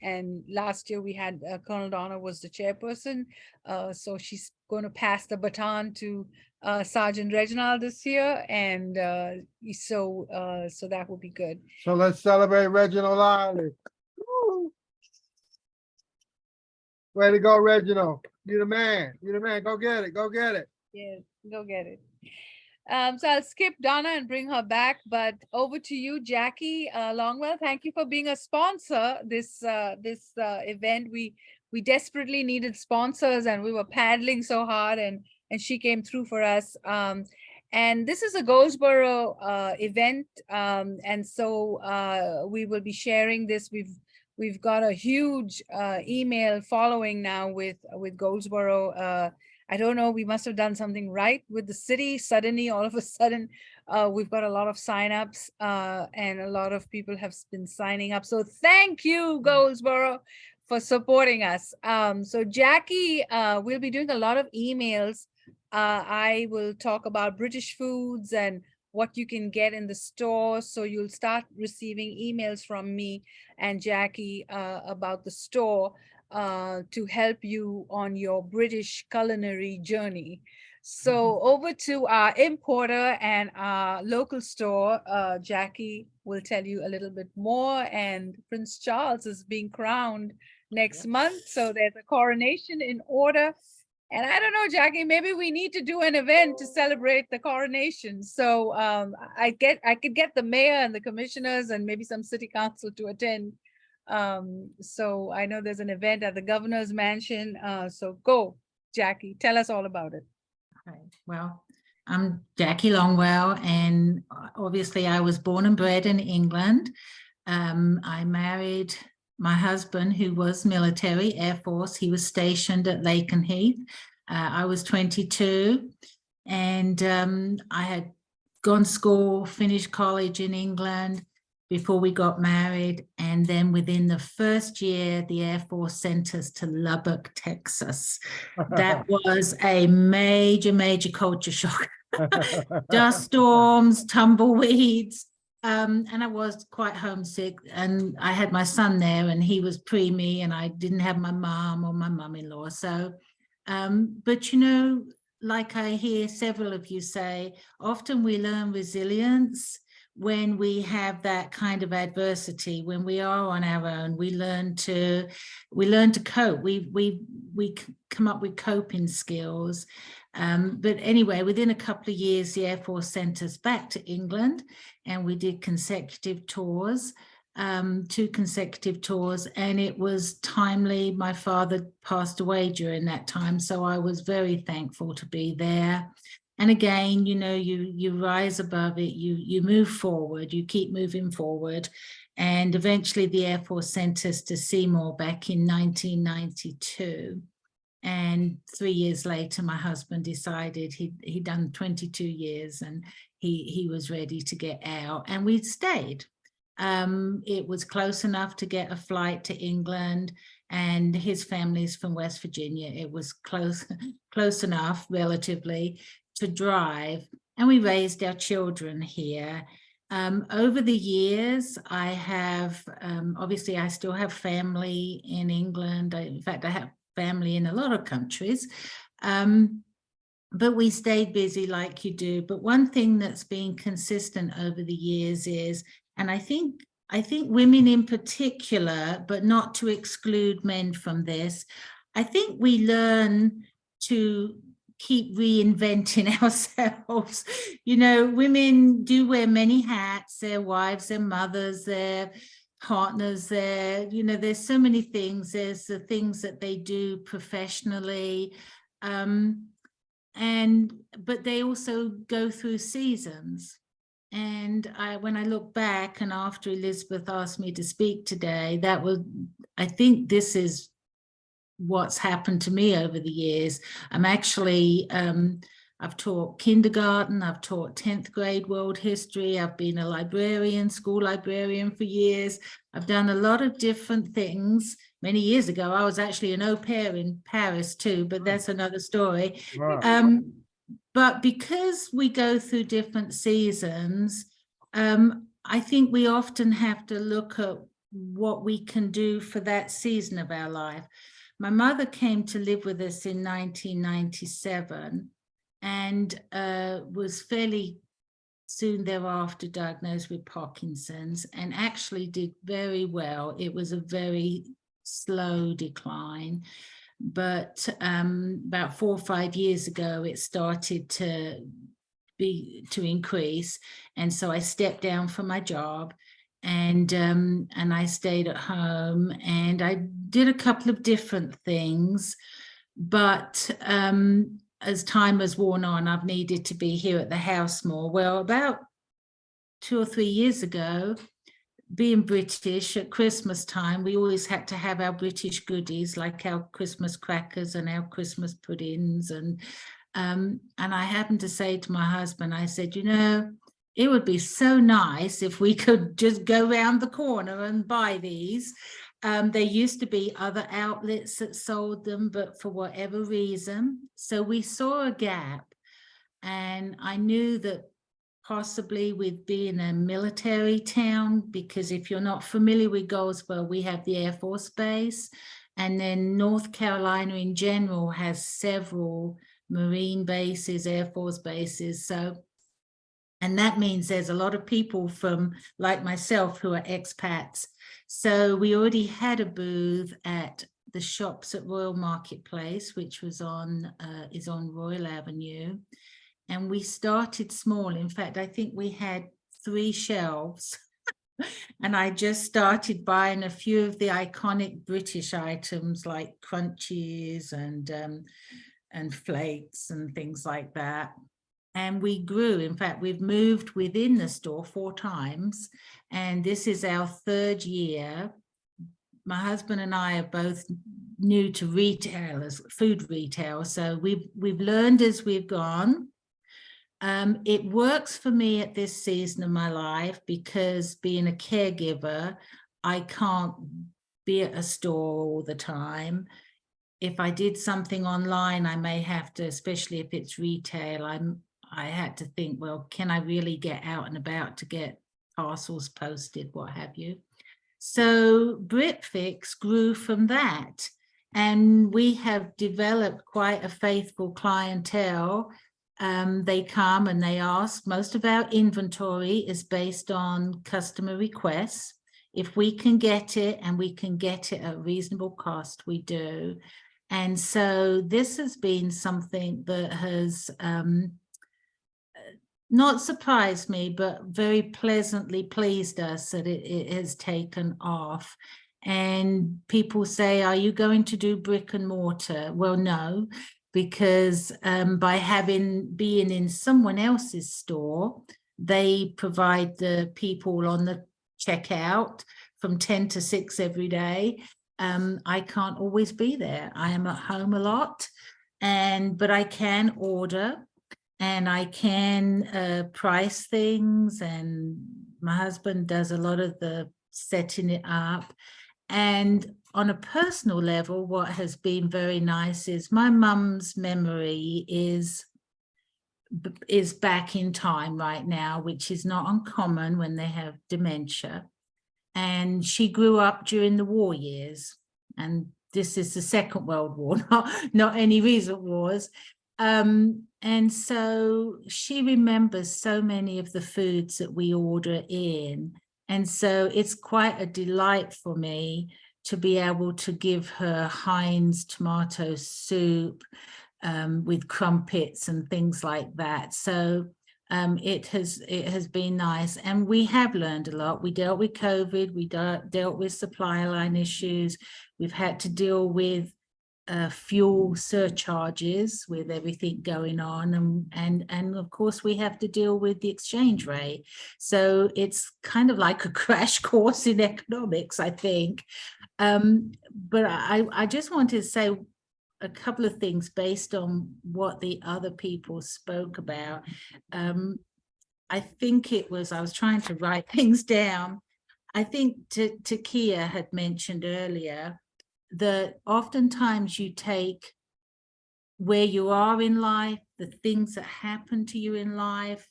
And last year we had Colonel Donna was the chairperson. So she's going to pass the baton to Sergeant Reginald this year. And so that will be good. So let's celebrate Reginald Lyerly. Way to go, Reginald. You're the man. You're the man. Go get it. Go get it. Yeah, go get it. So I'll skip Donna and bring her back, but over to you, Jackie Longwell. Thank you for being a sponsor this event. We desperately needed sponsors, and we were paddling so hard, and she came through for us. And this is a Goldsboro event, and so we will be sharing this. We've got a huge email following now with Goldsboro. I don't know, we must have done something right with the city. Suddenly, all of a sudden, we've got a lot of signups and a lot of people have been signing up. So thank you, Goldsboro, for supporting us. So Jackie, we'll be doing a lot of emails. I will talk about British foods and what you can get in the store. So you'll start receiving emails from me and Jackie about the store to help you on your British culinary journey. So over to our importer and our local store, Jackie will tell you a little bit more. And Prince Charles is being crowned next month. So there's a coronation in order. And I don't know, Jackie, maybe we need to do an event to celebrate the coronation. So I could get the mayor and the commissioners and maybe some city council to attend. So I know there's an event at the governor's mansion. So go, Jackie, tell us all about it. Okay. Well, I'm Jackie Longwell, and obviously I was born and bred in England. I married my husband, who was military, Air Force. He was stationed at Lakenheath. I was 22, and I had gone to school, finished college in England before we got married. And then within the first year, the Air Force sent us to Lubbock, Texas. That was a major, major culture shock. Dust storms, tumbleweeds, And I was quite homesick, and I had my son there, and he was preemie, and I didn't have my mom or my mum-in-law. So, but you know, like I hear several of you say, often we learn resilience when we have that kind of adversity. When we are on our own, we learn to cope. We come up with coping skills. But anyway, within a couple of years, the Air Force sent us back to England, and we did consecutive tours, 2 consecutive tours, and it was timely. My father passed away during that time, so I was very thankful to be there. And again, you know, you rise above it, you move forward, you keep moving forward. And eventually the Air Force sent us to Seymour back in 1992. And 3 years later, my husband decided he'd done 22 years and he was ready to get out, and we stayed. It was close enough to get a flight to England, and his family's from West Virginia. It was close enough, relatively, to drive, and we raised our children here. Over the years, I have, obviously, I still have family in England. In fact, I have family in a lot of countries, but we stayed busy like you do. But one thing that's been consistent over the years is, and I think women in particular, but not to exclude men from this, I think we learn to keep reinventing ourselves. You know, women do wear many hats, their wives, their mothers, their partners, their, you know, there's so many things. There's the things that they do professionally, but they also go through seasons. And when I look back, and after Elizabeth asked me to speak today, that was, I think this is what's happened to me over the years. I'm actually, I've taught kindergarten, I've taught 10th grade world history, I've been a librarian, school librarian for years. I've done a lot of different things. Many years ago, I was actually an au pair in Paris too, but that's another story. Wow. But because we go through different seasons, I think we often have to look at what we can do for that season of our life. My mother came to live with us in 1997 and was fairly soon thereafter diagnosed with Parkinson's, and actually did very well. It was a very slow decline, but about 4 or 5 years ago, it started to increase. And so I stepped down from my job, and I stayed at home, and I did a couple of different things. But as time has worn on, I've needed to be here at the house more. Well, about 2 or 3 years ago, being British, at Christmas time, we always had to have our British goodies, like our Christmas crackers and our Christmas puddings. And I happened to say to my husband, I said, you know, it would be so nice if we could just go around the corner and buy these. There used to be other outlets that sold them, but for whatever reason, so we saw a gap. And I knew that possibly with being a military town, because if you're not familiar with Goldsboro, we have the Air Force Base, and then North Carolina in general has several Marine bases, Air Force bases. So, and that means there's a lot of people from, like myself, who are expats. So we already had a booth at the shops at Royal Marketplace, which was is on Royal Avenue. And we started small. In fact, I think we had 3 shelves. And I just started buying a few of the iconic British items like crunchies and flakes and things like that. And we grew. In fact, we've moved within the store 4 times. And this is our 3rd year. My husband and I are both new to retailers, food retail. So we've learned as we've gone. It works for me at this season of my life because being a caregiver, I can't be at a store all the time. If I did something online, I may have to, especially if it's retail, I had to think, well, can I really get out and about to get parcels posted, what have you. So Brit-Fix grew from that. And we have developed quite a faithful clientele. They come and they ask. Most of our inventory is based on customer requests. If we can get it and we can get it at reasonable cost, we do. And so this has been something that has not surprised me, but very pleasantly pleased us that it has taken off. And people say, are you going to do brick and mortar? Well, no, because by being in someone else's store, they provide the people on the checkout from 10 to 6 every day. I can't always be there. I am at home a lot, but I can order. And I can price things, and my husband does a lot of the setting it up. And on a personal level, what has been very nice is my mum's memory is back in time right now, which is not uncommon when they have dementia. And she grew up during the war years. And this is the Second World War, not any recent wars. And so she remembers so many of the foods that we order in. And so it's quite a delight for me to be able to give her Heinz tomato soup with crumpets and things like that. So it has been nice. And we have learned a lot. We dealt with COVID, we dealt with supply line issues. We've had to deal with fuel surcharges with everything going on, and of course we have to deal with the exchange rate. So it's kind of like a crash course in economics, I think. But I just wanted to say a couple of things based on what the other people spoke about. I think I was trying to write things down. I think Takiyah had mentioned earlier that oftentimes you take where you are in life, the things that happen to you in life,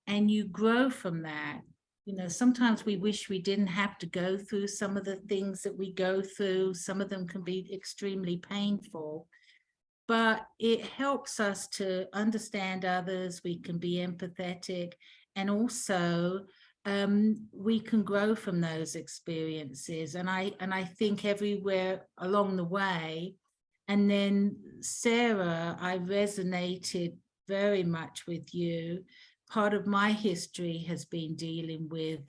and you grow from that. You know, sometimes we wish we didn't have to go through some of the things that we go through. Some of them can be extremely painful, but it helps us to understand others. We can be empathetic, and also we can grow from those experiences. And I think everywhere along the way. And then Sarah, I resonated very much with you. Part of my history has been dealing with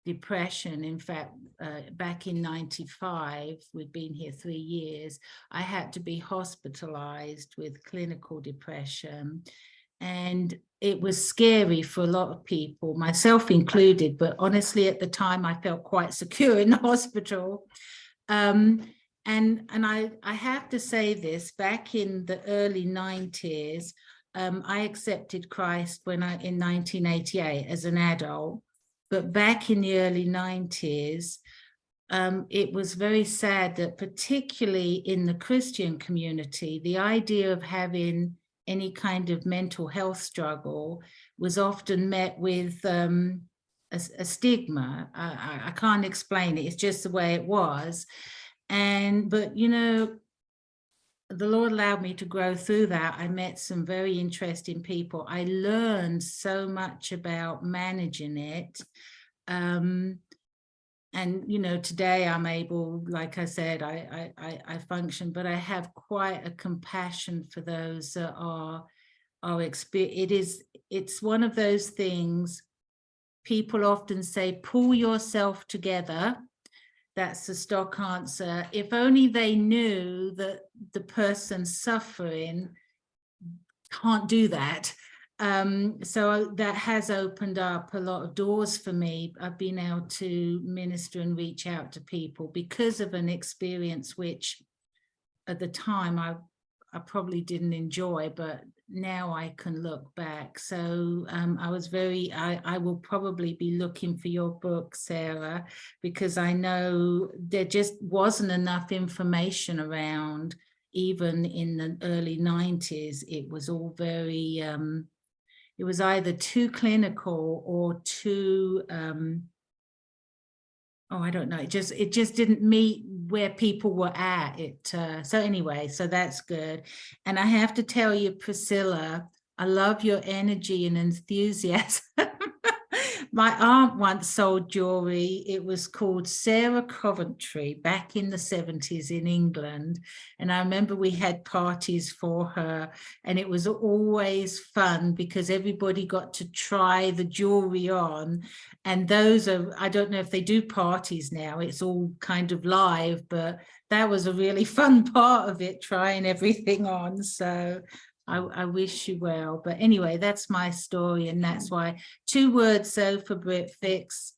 depression. In fact, back in '95, we'd been here 3 years, I had to be hospitalized with clinical depression. And it was scary for a lot of people, myself included, but honestly, at the time, I felt quite secure in the hospital. And I have to say this, back in the early 90s, I accepted Christ in 1988 as an adult. But back in the early 90s, it was very sad that particularly in the Christian community, the idea of having any kind of mental health struggle was often met with a stigma. I can't explain it. It's just the way it was. But, you know, the Lord allowed me to grow through that. I met some very interesting people. I learned so much about managing it. And, you know, today I'm able, like I said, I function, but I have quite a compassion for those that are it's one of those things people often say, pull yourself together. That's the stock answer. If only they knew that the person suffering can't do that. So that has opened up a lot of doors for me. I've been able to minister and reach out to people because of an experience which at the time I probably didn't enjoy, but now I can look back. So I will probably be looking for your book, Sarah, because I know there just wasn't enough information around. Even in the early 90s, it was all very, it was either too clinical or too, I don't know. It just didn't meet where people were at. So anyway, so that's good. And I have to tell you, Priscilla, I love your energy and enthusiasm. My aunt once sold jewelry. It was called Sarah Coventry back in the 70s in England. And I remember we had parties for her, and it was always fun because everybody got to try the jewelry on. And those are, I don't know if they do parties now, it's all kind of live, but that was a really fun part of it, trying everything on. So I wish you well. But anyway, that's my story. And that's why 2 words though for Brit-Fix.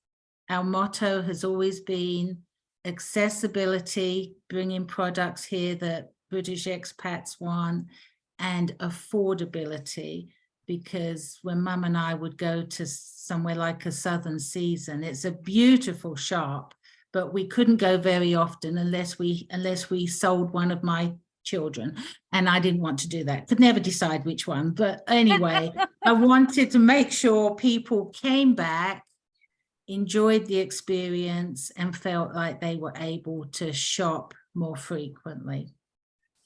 Our motto has always been accessibility, bringing products here that British expats want, and affordability. Because when Mum and I would go to somewhere like a Southern Season, it's a beautiful shop, but we couldn't go very often unless we sold one of my children, and I didn't want to do that. Could never decide which one, but anyway, I wanted to make sure people came back, enjoyed the experience, and felt like they were able to shop more frequently.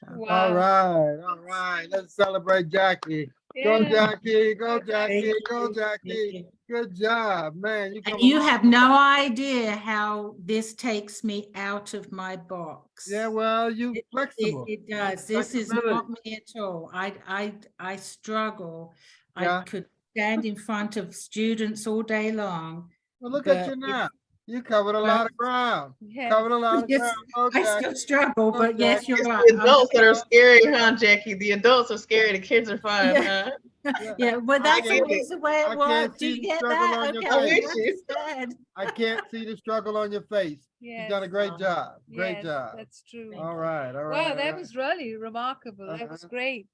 So. All right. Let's celebrate Jackie. Go Yeah. Jackie, go Jackie, Thank go you. Jackie. Thank you. Good job, man. You And come you along. have no idea how this takes me out of my box. Yeah, well, you flexible. It does. This is Flexibility. not me at all. I struggle. Yeah. I could stand in front of students all day long. Well, look at but you it's- now. You covered a lot of ground. Yes. Covered a lot of Yes, ground. Go, I Jackie. still struggle, Go, but yes, Jackie. you're It's right. the adults that are scary, huh, Jackie? The adults are scary. The kids are fun, Yeah. huh? Yeah, but I that's can't- always the way I it can't works. Do see you the get struggle that? on your Okay, I face. wish you. understand. I can't see the struggle on your face. You've done a Yes. great job. Great Yes, job. that's true. All right. All right. Wow, all that right. was really remarkable. That was Uh-huh. great.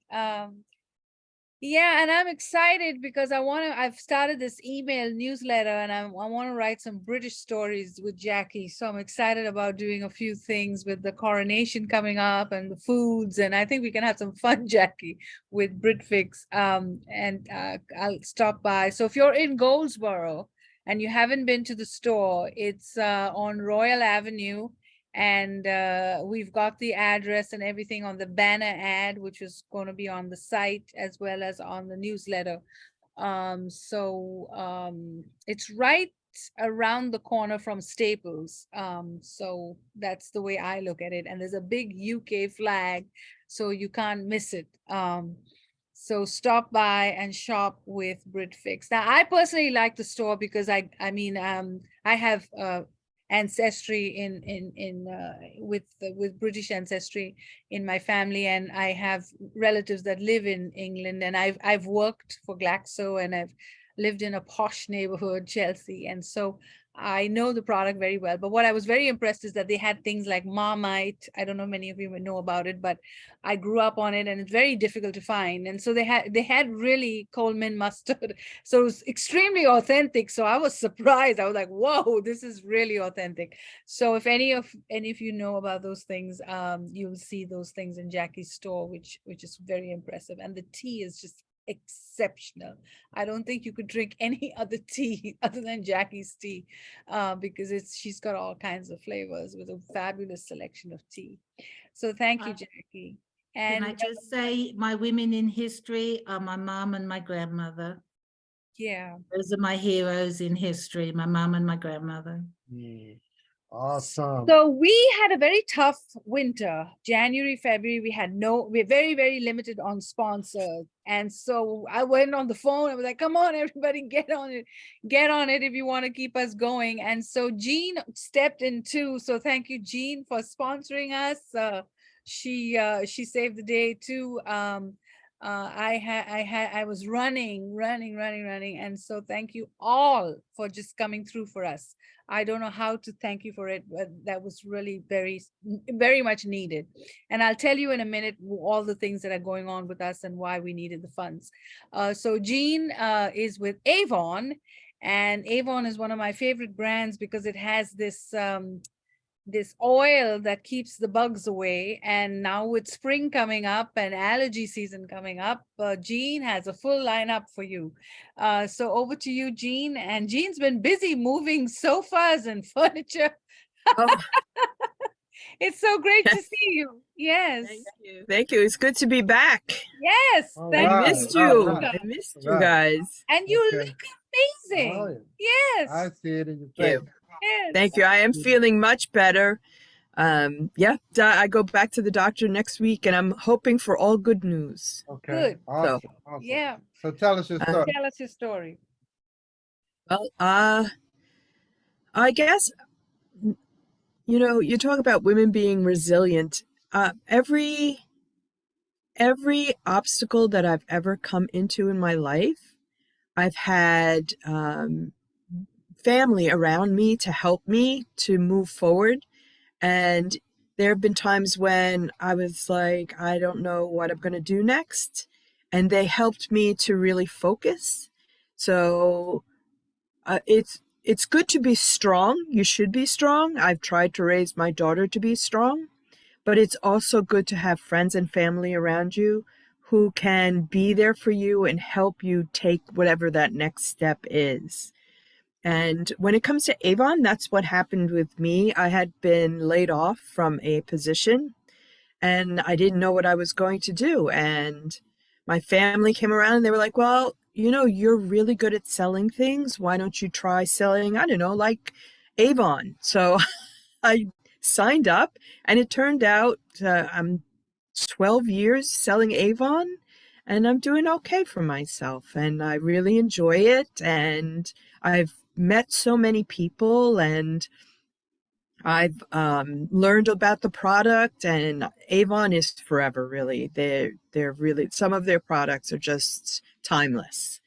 Yeah, and I'm excited because I've started this email newsletter, and I want to write some British stories with Jackie. So I'm excited about doing a few things with the coronation coming up and the foods. And I think we can have some fun, Jackie, with Brit-Fix. And I'll stop by. So if you're in Goldsboro and you haven't been to the store, it's on Royal Avenue. And we've got the address and everything on the banner ad, which is going to be on the site as well as on the newsletter. It's right around the corner from Staples. So that's the way I look at it. And there's a big UK flag, so you can't miss it. So stop by and shop with Brit-Fix. Now, I personally like the store because I have ancestry with British ancestry in my family, and I have relatives that live in England, and I've worked for Glaxo, and I've lived in a posh neighborhood, Chelsea, and so I know the product very well. But what I was very impressed is that they had things like Marmite. I don't know many of you would know about it, but I grew up on it, and it's very difficult to find. And so they had really Coleman mustard. So it was extremely authentic. So I was surprised. I was like, whoa, this is really authentic. So if any of you know about those things, you'll see those things in Jackie's store, which is very impressive. And the tea is just exceptional. I don't think you could drink any other tea other than Jackie's tea, because she's got all kinds of flavors with a fabulous selection of tea. So thank you, Jackie. Can I And just say my women in history are my mom and my grandmother. yeah, Those are my heroes in history, my mom and my grandmother. Awesome. so we had a very tough winter. January, February, we're very, very limited on sponsors. And so I went on the phone. I was like, come on, everybody, get on it if you want to keep us going. And so Jean stepped in too. So thank you, Jean, for sponsoring us. She saved the day too. I was running. And so thank you all for just coming through for us. I don't know how to thank you for it, but that was really very, very much needed. And I'll tell you in a minute all the things that are going on with us and why we needed the funds. So Jean is with Avon, and Avon is one of my favorite brands because it has this this oil that keeps the bugs away. And now with spring coming up and allergy season coming up, Jean has a full lineup for you. So over to you, Jean. And Jean's been busy moving sofas and furniture. Oh, It's so great to see you. Yes. thank you. Thank you. It's good to be back. Yes. All Thank I right, missed all you. right, I missed all you right. guys. And you Okay. look amazing. Oh, Yes. I see it in your Thank you. face. Yes. Thank you. I am feeling much better. Yeah, I go back to the doctor next week and I'm hoping for all good news. Okay, Good. awesome, awesome. Yeah. So tell us your story. Tell us your story. Well, I guess, you know, you talk about women being resilient. Every obstacle that I've ever come into in my life, I've had family around me to help me to move forward. And there have been times when I was like, I don't know what I'm going to do next. And they helped me to really focus. So it's good to be strong. You should be strong. I've tried to raise my daughter to be strong, but it's also good to have friends and family around you who can be there for you and help you take whatever that next step is. And when it comes to Avon, that's what happened with me. I had been laid off from a position and I didn't know what I was going to do. And my family came around and they were like, well, you know, you're really good at selling things. Why don't you try selling, I don't know, like Avon? So I signed up and it turned out I'm 12 years selling Avon and I'm doing okay for myself and I really enjoy it. And I've met so many people and I've learned about the product, and Avon is forever, really. They're really, some of their products are just timeless.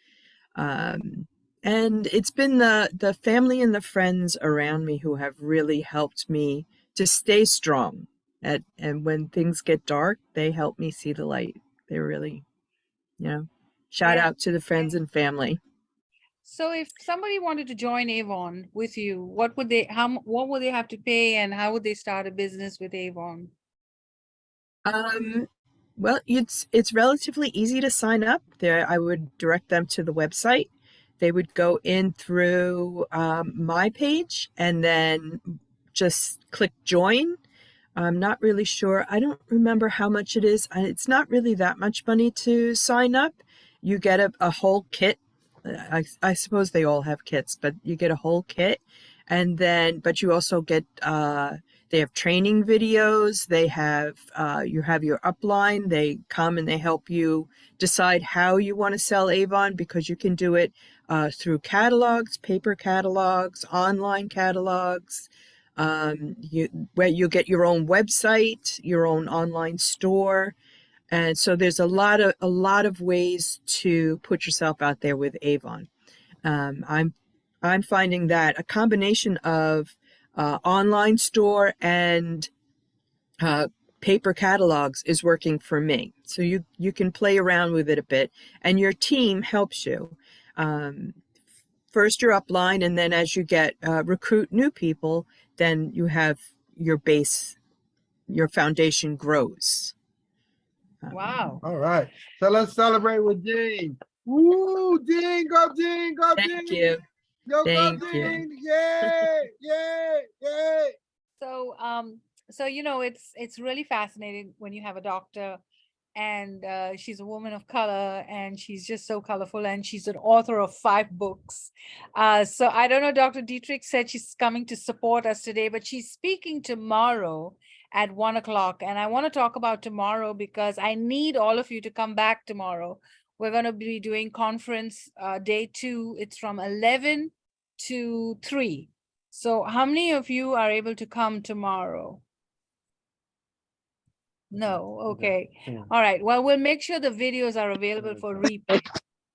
And it's been the family and the friends around me who have really helped me to stay strong. And when things get dark, they help me see the light. They really, you know, shout Yeah. out to the friends and family. So if somebody wanted to join Avon with you, what would they have to pay and how would they start a business with Avon? Well, it's relatively easy to sign up. There, I would direct them to the website. They would go in through my page and then just click join. I'm not really sure. I don't remember how much it is. It's not really that much money to sign up. You get a whole kit. I suppose they all have kits, but you get a whole kit. And then, but you also get, they have training videos. They have, you have your upline. They come and they help you decide how you want to sell Avon, because you can do it through catalogs, paper catalogs, online catalogs. Where you get your own website, your own online store. And so there's a lot of ways to put yourself out there with Avon. I'm finding that a combination of online store and paper catalogs is working for me. So you can play around with it a bit, and your team helps you. First your upline, and then as you get recruit new people, then you have your base, your foundation grows. Wow. All right, so let's celebrate with Jean. Woo, Jean, go Jean, go Jean. Thank you. Yo, Thank go you. Jean. Yay, yay, yay. So so you know it's really fascinating when you have a doctor and she's a woman of color and she's just so colorful and she's an author of 5 books. So I don't know, Dr. Dietrick said she's coming to support us today, but she's speaking tomorrow at 1 o'clock. And I want to talk about tomorrow because I need all of you to come back tomorrow. We're going to be doing conference day 2. It's from 11 to 3. So how many of you are able to come tomorrow? No, okay. All right. Well, we'll make sure the videos are available for replay.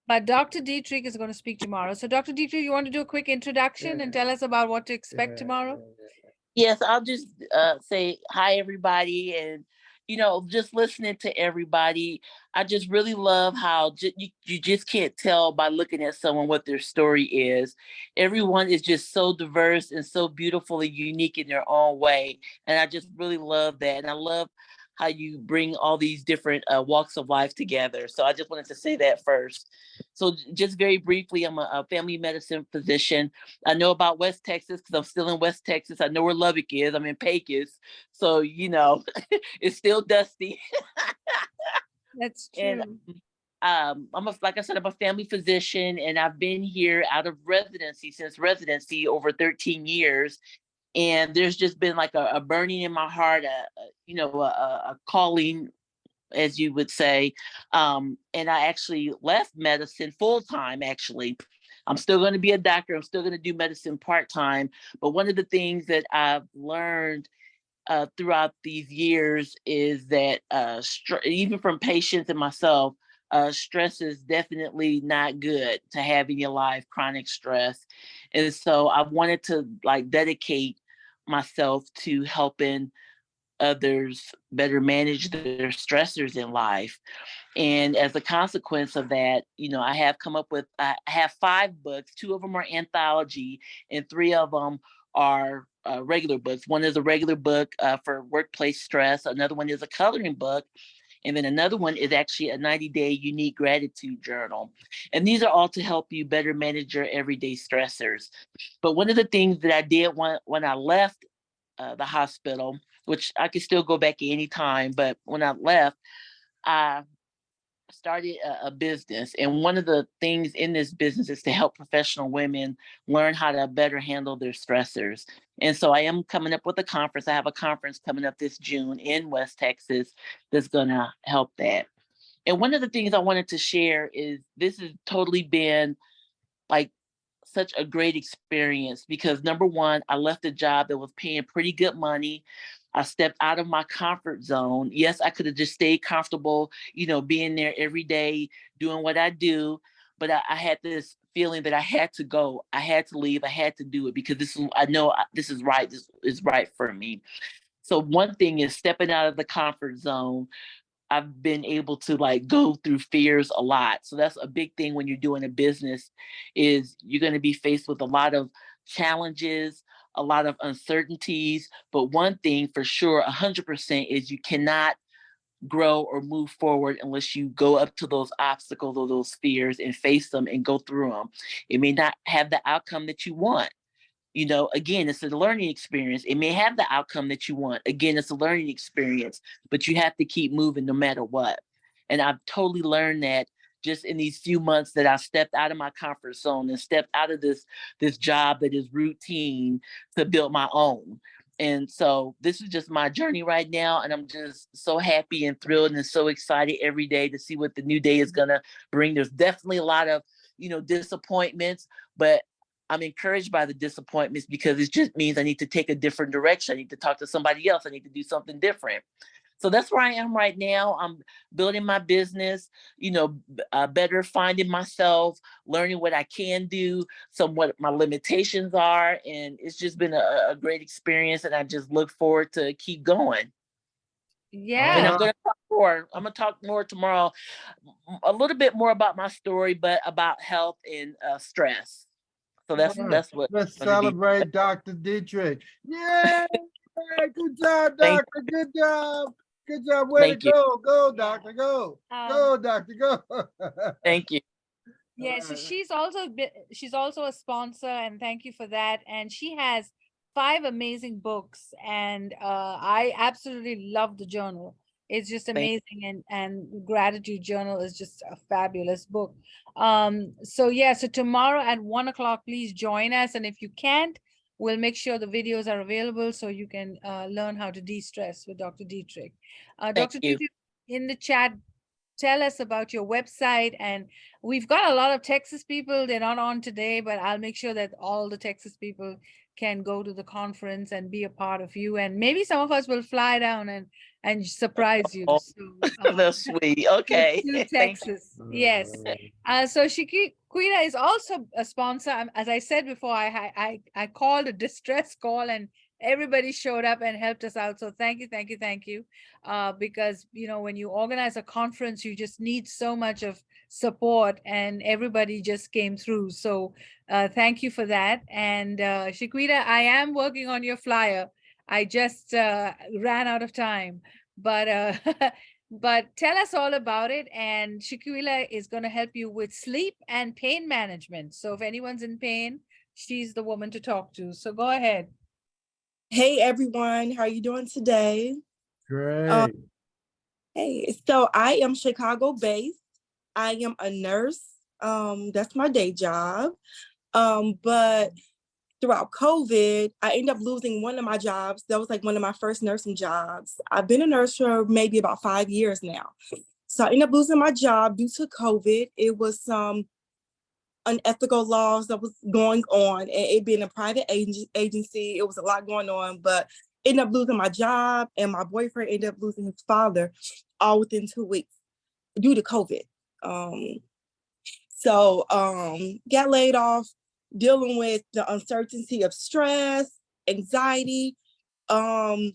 But Dr. Dietrick is going to speak tomorrow. So Dr. Dietrick, you want to do a quick introduction and tell us about what to expect tomorrow? Yes, I'll just say hi, everybody. And, just listening to everybody, I just really love how you just can't tell by looking at someone what their story is. Everyone is just so diverse and so beautiful and unique in their own way. And I just really love that. And I love how you bring all these different walks of life together. So I just wanted to say that first. So just very briefly, I'm a family medicine physician. I know about West Texas because I'm still in West Texas. I know where Lubbock is. I'm in Pecos. So, it's still dusty. That's true. And like I said, I'm a family physician, and I've been here out of since residency over 13 years. And there's just been like a burning in my heart, a calling, as you would say. And I actually left medicine full time, actually. I'm still going to be a doctor. I'm still going to do medicine part time. But one of the things that I've learned throughout these years is that even from patients and myself, stress is definitely not good to have in your life, chronic stress. And so I wanted to dedicate myself to helping others better manage their stressors in life. And as a consequence of that, I have 5 books. 2 of them are anthology and 3 of them are regular books. One is a regular book for workplace stress. Another one is a coloring book. And then another one is actually a 90-day unique gratitude journal. And these are all to help you better manage your everyday stressors. But one of the things that I did when I left the hospital, which I could still go back at any time, but when I left, I started a business. And one of the things in this business is to help professional women learn how to better handle their stressors. And so I am coming up with a conference. I have a conference coming up this June in West Texas that's going to help that. And one of the things I wanted to share is this has totally been such a great experience because number one, I left a job that was paying pretty good money. I stepped out of my comfort zone. Yes, I could have just stayed comfortable, being there every day, doing what I do. But I had this feeling that I had to go. I had to leave. I had to do it because I know this is right. This is right for me. So one thing is stepping out of the comfort zone. I've been able to go through fears a lot. So that's a big thing when you're doing a business is you're going to be faced with a lot of challenges, a lot of uncertainties. But one thing for sure, 100% is you cannot grow or move forward unless you go up to those obstacles or those fears and face them and go through them. It may not have the outcome that you want. Again, it's a learning experience. It may have the outcome that you want. Again, it's a learning experience, but you have to keep moving no matter what. And I've totally learned that just in these few months that I stepped out of my comfort zone and stepped out of this job that is routine to build my own. And so this is just my journey right now. And I'm just so happy and thrilled and so excited every day to see what the new day is going to bring. There's definitely a lot of, disappointments, but I'm encouraged by the disappointments because it just means I need to take a different direction. I need to talk to somebody else. I need to do something different. So that's where I am right now. I'm building my business, better finding myself, learning what I can do, what my limitations are. And it's just been a great experience. And I just look forward to keep going. Yeah. And I'm going to talk more. I'm going to talk more tomorrow, a little bit more about my story, but about health and stress. So that's what. Let's celebrate Dr. Dietrick. Yeah, good job, doctor. Good job. Good job. Way to go. Go, doctor. Go. Go, doctor. Go. Thank you. Yeah, so she's also a sponsor, and thank you for that. And she has 5 amazing books, and I absolutely love the journal. It's just amazing, and Gratitude Journal is just a fabulous book. So tomorrow at 1 o'clock, please join us. And if you can't, we'll make sure the videos are available so you can learn how to de-stress with Dr. Dietrick. Dr. Dietrick, in the chat, tell us about your website. And we've got a lot of Texas people. They're not on today, but I'll make sure that all the Texas people can go to the conference and be a part of you. And maybe some of us will fly down and surprise you. So, that's sweet. Okay. To Texas. Yes. So Takiyah is also a sponsor. As I said before, I called a distress call and everybody showed up and helped us out. So thank you, thank you, thank you. Because, you know, when you organize a conference, you just need so much of support, and everybody just came through. So thank you for that. And Shaquita, I am working on your flyer. I just ran out of time, but but tell us all about it. And Shaquila is going to help you with sleep and pain management. So if anyone's in pain, she's the woman to talk to. So go ahead. Hey everyone, how are you doing today? Great. Hey, so I am Chicago based. I am a nurse. That's my day job. But throughout COVID, I ended up losing one of my jobs. That was like one of my first nursing jobs. I've been a nurse for maybe about 5 years now. So I ended up losing my job due to COVID. It was some unethical laws that was going on, and it being a private agency, it was a lot going on, but ended up losing my job, and my boyfriend ended up losing his father all within 2 weeks due to COVID. Got laid off, dealing with the uncertainty of stress, anxiety. I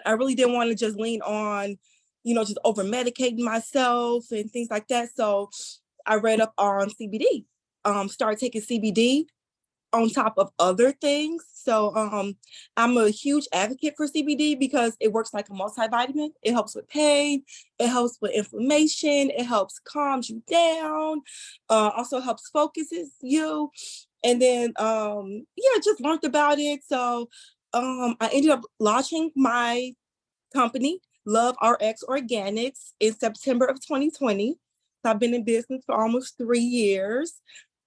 really didn't want to just lean on, just over medicating myself and things like that. So I read up on CBD, started taking CBD on top of other things. So I'm a huge advocate for CBD because it works like a multivitamin. It helps with pain, it helps with inflammation, it helps calms you down, also helps focuses you. And then, just learned about it. So I ended up launching my company, Love RX Organics, in September of 2020. So I've been in business for almost 3 years.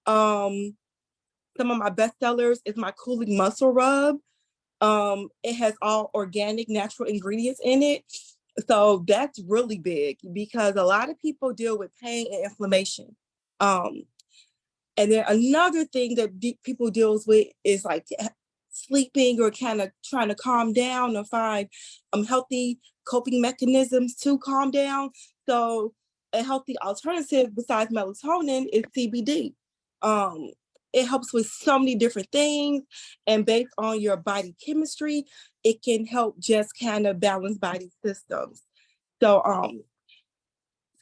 Some of my best sellers is my cooling muscle rub. It has all organic, natural ingredients in it. So that's really big because a lot of people deal with pain and inflammation. And then another thing that people deals with is like sleeping or kind of trying to calm down or find healthy coping mechanisms to calm down. So a healthy alternative besides melatonin is CBD. It helps with so many different things, and based on your body chemistry, it can help just kind of balance body systems. So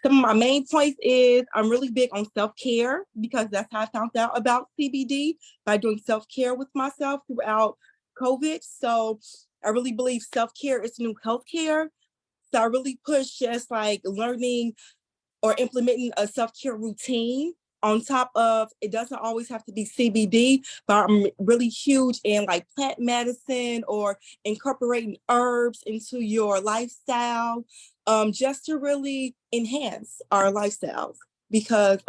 some of my main points is I'm really big on self-care because that's how I found out about CBD, by doing self-care with myself throughout COVID. So I really believe self-care is new healthcare. So I really push just like learning or implementing a self-care routine on top of, it doesn't always have to be CBD, but I'm really huge in like plant medicine or incorporating herbs into your lifestyle, just to really enhance our lifestyles. Because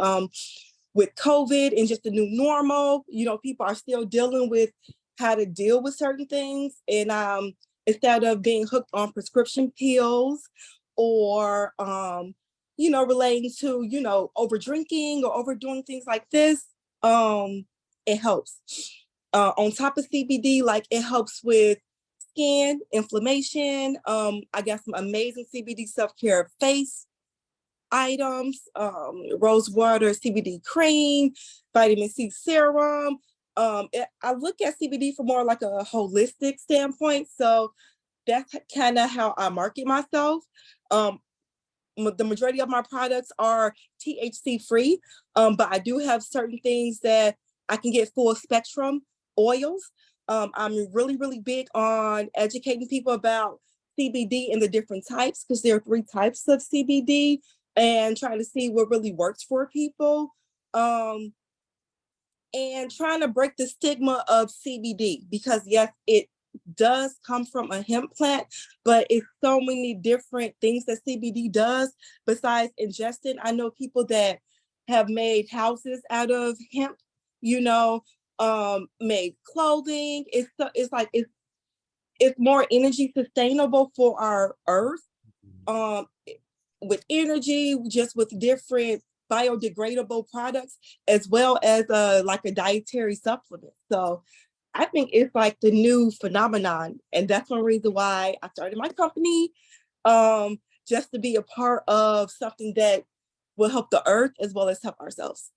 with COVID and just the new normal, people are still dealing with how to deal with certain things. And instead of being hooked on prescription pills or relating to, over drinking or overdoing things like this, it helps. On top of CBD, like it helps with skin, inflammation. I got some amazing CBD self-care face items, rose water, CBD cream, vitamin C serum. I look at CBD from more like a holistic standpoint. So that's kind of how I market myself. The majority of my products are THC free, but I do have certain things that I can get full spectrum oils. I'm really, really big on educating people about CBD and the different types, because there are 3 types of CBD, and trying to see what really works for people. And trying to break the stigma of CBD, because yes, it does come from a hemp plant, but it's so many different things that CBD does besides ingesting. I know people that have made houses out of hemp, made clothing. It's more energy sustainable for our earth, with energy, just with different biodegradable products, as well as like a dietary supplement. So I think it's like the new phenomenon. And that's one reason why I started my company, just to be a part of something that will help the earth as well as help ourselves.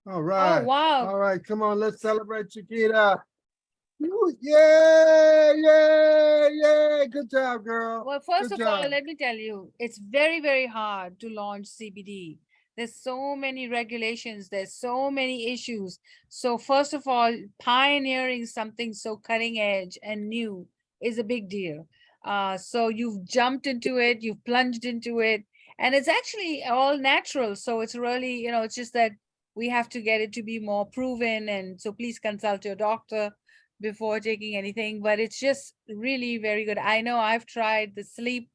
All right. Oh, wow. All right. Come on. Let's celebrate Chiquita. Woo, yeah, yeah, yeah. Good job, girl. Well, first Good of all, job. let me tell you, it's very, very hard to launch CBD. There's so many regulations, there's so many issues. So first of all, pioneering something so cutting edge and new is a big deal. So you've jumped into it, you've plunged into it, and it's actually all natural. So it's really, it's just that we have to get it to be more proven. And so please consult your doctor before taking anything, but it's just really very good. I know I've tried the sleep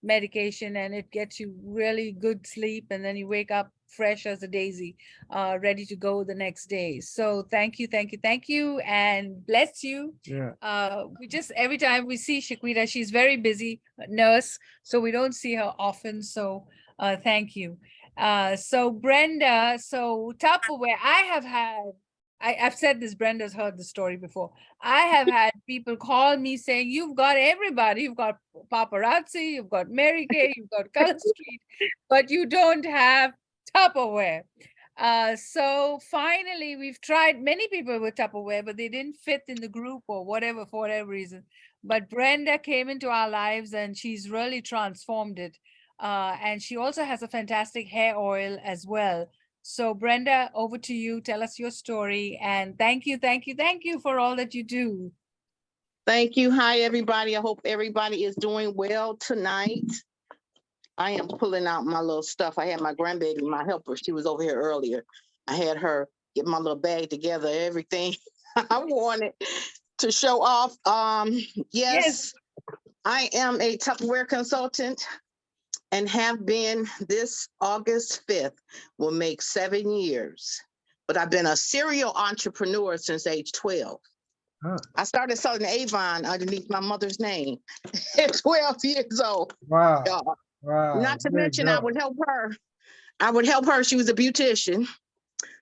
medication and it gets you really good sleep, and then you wake up fresh as a daisy, ready to go the next day. So thank you, thank you, thank you, and bless you. Yeah. We just, every time we see Shaquita, she's very busy, nurse, so we don't see her often. So thank you. So Brenda, so Tupperware, I've said this, Brenda's heard the story before. I have had people call me saying, you've got everybody. You've got Paparazzi, you've got Mary Kay, you've got Color Street, but you don't have Tupperware. So finally, we've tried many people with Tupperware, but they didn't fit in the group or whatever, for whatever reason. But Brenda came into our lives and she's really transformed it. And she also has a fantastic hair oil as well. So Brenda, over to you. Tell us your story. And thank you, thank you, thank you for all that you do. Thank you. Hi, everybody. I hope everybody is doing well tonight. I am pulling out my little stuff. I had my grandbaby, my helper. She was over here earlier. I had her get my little bag together, everything I wanted to show off. Yes, I am a Tupperware consultant and have been. This August 5th will make 7 years. But I've been a serial entrepreneur since age 12. Huh. I started selling Avon underneath my mother's name at 12 years old. Wow. Y'all. Wow. Not to Way mention, go. I would help her. I would help her. She was a beautician.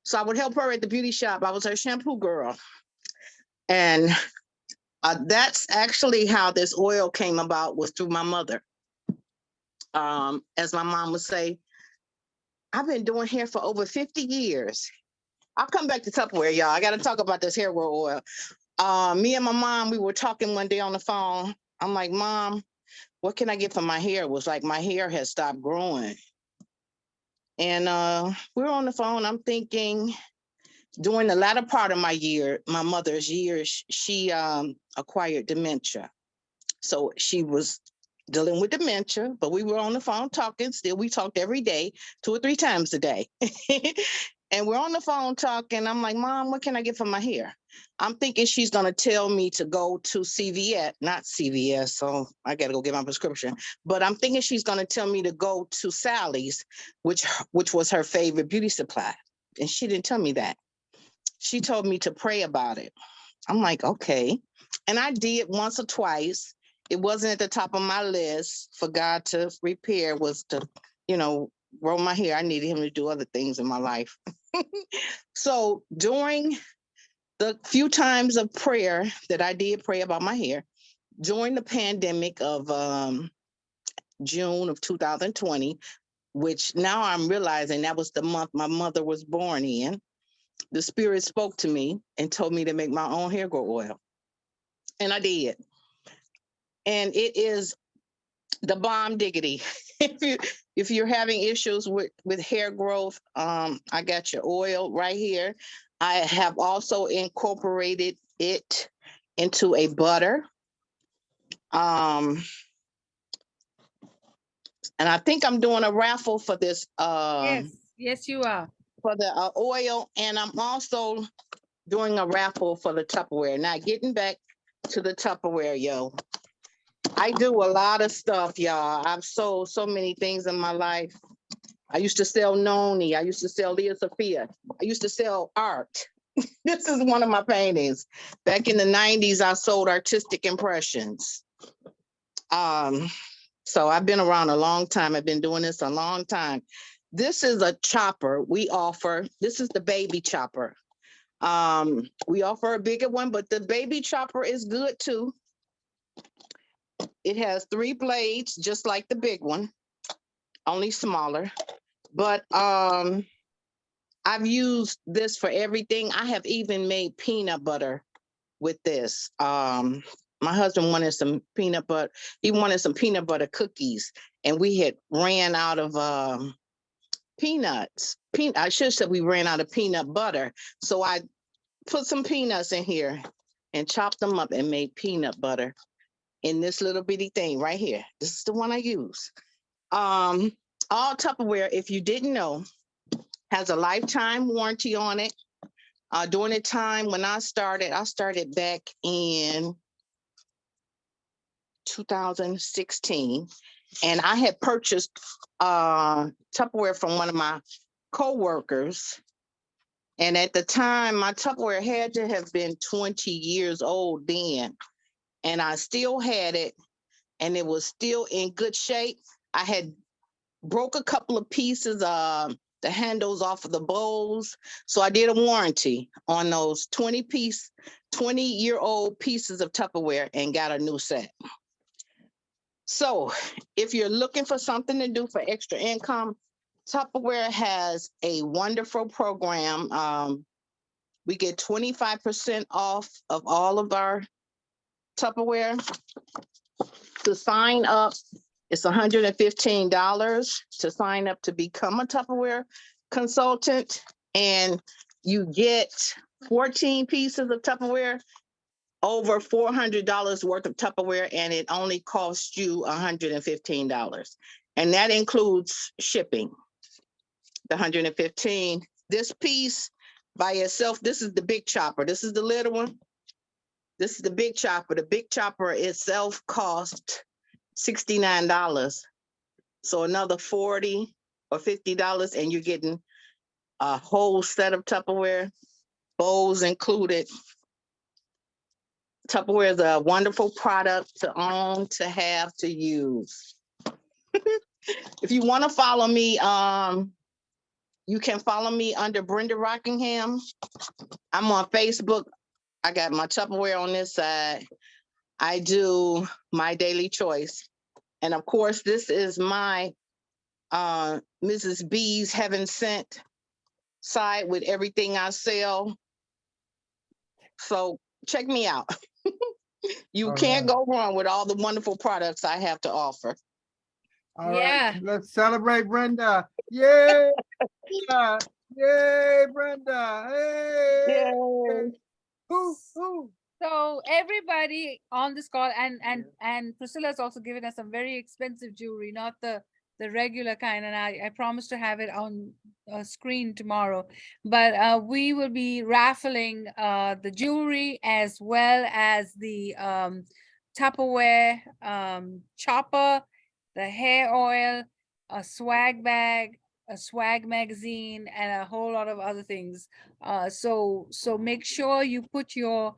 So I would help her at the beauty shop. I was her shampoo girl. And that's actually how this oil came about, was through my mother. As my mom would say, I've been doing hair for over 50 years. I'll come back to Tupperware, y'all. I got to talk about this hair growth oil. Me and my mom, we were talking one day on the phone. I'm like, Mom, what can I get for my hair? It was like my hair has stopped growing. And we were on the phone. I'm thinking, during the latter part of my mother's years, she acquired dementia. So she was dealing with dementia, but we were on the phone talking still. We talked every day, 2 or 3 times a day. And we're on the phone talking. I'm like, Mom, what can I get for my hair? I'm thinking she's going to tell me to go to CVS, not CVS. So I got to go get my prescription. But I'm thinking she's going to tell me to go to Sally's, which was her favorite beauty supply. And she didn't tell me that. She told me to pray about it. I'm like, okay. And I did once or twice. It wasn't at the top of my list for God to repair, was to, grow my hair. I needed him to do other things in my life. So during the few times of prayer that I did pray about my hair, during the pandemic of June of 2020, which now I'm realizing that was the month my mother was born in, the Spirit spoke to me and told me to make my own hair growth oil. And I did. And it is the bomb diggity. If you're having issues with hair growth, I got your oil right here. I have also incorporated it into a butter. And I think I'm doing a raffle for this. Yes, you are. For the oil. And I'm also doing a raffle for the Tupperware. Now, getting back to the Tupperware, yo. I do a lot of stuff, y'all. I've sold so many things in my life. I used to sell Noni. I used to sell Leah Sophia. I used to sell art. This is one of my paintings. Back in the 90s, I sold artistic impressions. So I've been around a long time. I've been doing this a long time. This is a chopper we offer. This is the baby chopper. We offer a bigger one, but the baby chopper is good too. It has 3 blades, just like the big one, only smaller. But I've used this for everything. I have even made peanut butter with this. My husband wanted some peanut butter. He wanted some peanut butter cookies, and we had ran out of peanuts. I should say we ran out of peanut butter. So I put some peanuts in here and chopped them up and made peanut butter in this little bitty thing right here. This is the one I use. All Tupperware, if you didn't know, has a lifetime warranty on it. During the time when I started back in 2016, and I had purchased Tupperware from one of my co-workers. And at the time, my Tupperware had to have been 20 years old then. And I still had it, and it was still in good shape. I had broke a couple of pieces, the handles off of the bowls. So I did a warranty on those 20-year-old pieces of Tupperware and got a new set. So if you're looking for something to do for extra income, Tupperware has a wonderful program. We get 25% off of all of our Tupperware. To sign up, it's $115 to sign up to become a Tupperware consultant, and you get 14 pieces of Tupperware, over $400 worth of Tupperware, and it only costs you $115. And that includes shipping, the $115. This piece by itself, this is the big chopper. This is the little one. This is the big chopper. The big chopper itself cost $69. So another $40 or $50, and you're getting a whole set of Tupperware, bowls included. Tupperware is a wonderful product to own, to have, to use. If you want to follow me, you can follow me under Brenda Rockingham. I'm on Facebook. I got my Tupperware on this side. I do my daily choice. And of course, this is my Mrs. B's Heaven Sent side with everything I sell. So check me out. You can't go wrong with all the wonderful products I have to offer. All right, let's celebrate Brenda. Yay! Yay, Brenda! Hey! Woo, woo. So everybody on this call, and Priscilla's also given us some very expensive jewelry, not the regular kind, and I promise to have it on screen tomorrow. But we will be raffling the jewelry as well as the Tupperware chopper, the hair oil, a swag bag, a swag magazine, and a whole lot of other things. So make sure you put your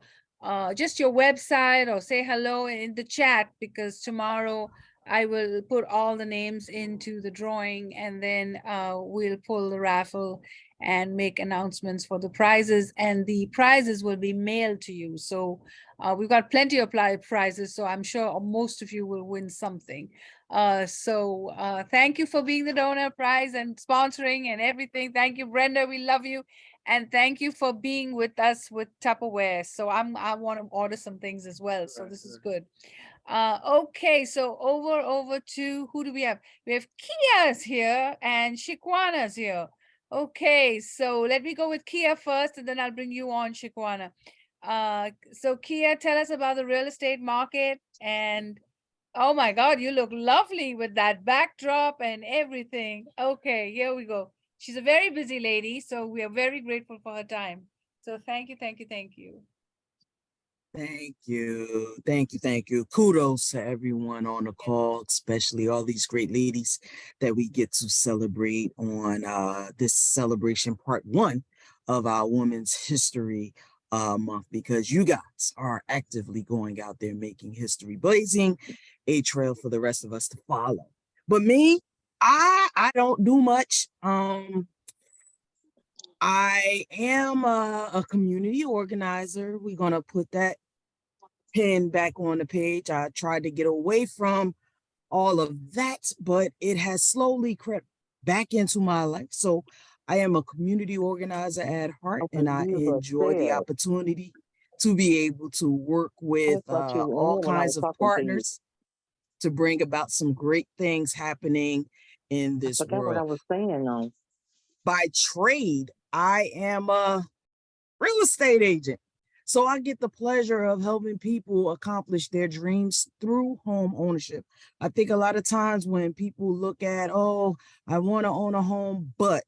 just your website or say hello in the chat, because tomorrow I will put all the names into the drawing, and then we'll pull the raffle and make announcements for the prizes, and the prizes will be mailed to you. So we've got plenty of prizes, so I'm sure most of you will win something. So thank you for being the donor prize and sponsoring and everything. Thank you, Brenda. We love you. And thank you for being with us with Tupperware. So I want to order some things as well. So this is good. Okay, so over to, who do we have? We have Kia's here and Shikwana here. Okay, so let me go with Kia first, and then I'll bring you on, Shikwana. So Kia, tell us about the real estate market. And oh my God, you look lovely with that backdrop and everything. Okay, here we go. She's a very busy lady, so we are very grateful for her time. So thank you, thank you, thank you. Thank you. Thank you. Thank you. Kudos to everyone on the call, especially all these great ladies that we get to celebrate on this celebration part 1 of our Women's History Month, because you guys are actively going out there making history, blazing a trail for the rest of us to follow. But me, I don't do much. I am a community organizer. We're gonna put that pin back on the page. I tried to get away from all of that, but it has slowly crept back into my life. So I am a community organizer at heart, and I enjoy the opportunity to be able to work with thought you were all on when I was kinds of talking to you. partners to bring about some great things happening in I this forgot what I world. was saying though. By trade, I am a real estate agent. So I get the pleasure of helping people accomplish their dreams through home ownership. I think a lot of times when people look at, oh, I want to own a home, but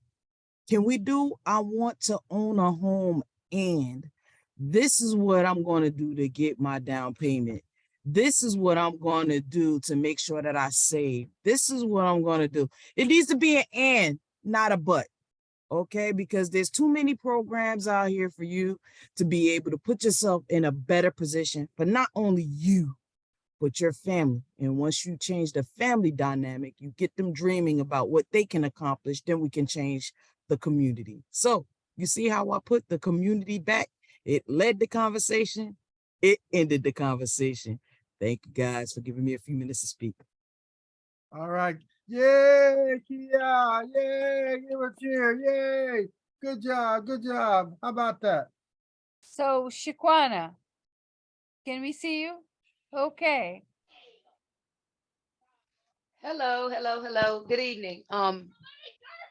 can we do, I want to own a home and this is what I'm going to do to get my down payment. This is what I'm going to do to make sure that I save. This is what I'm going to do. It needs to be an and, not a but. Okay, because there's too many programs out here for you to be able to put yourself in a better position for not only you, but your family. And once you change the family dynamic, you get them dreaming about what they can accomplish, then we can change the community. So you see how I put the community back? It led the conversation. It ended the conversation. Thank you guys for giving me a few minutes to speak. All right. Yay, Kia. Yay, give a cheer. Yay. Good job. Good job. How about that? So Shaquana, can we see you? Okay. Hello, hello, hello. Good evening. Let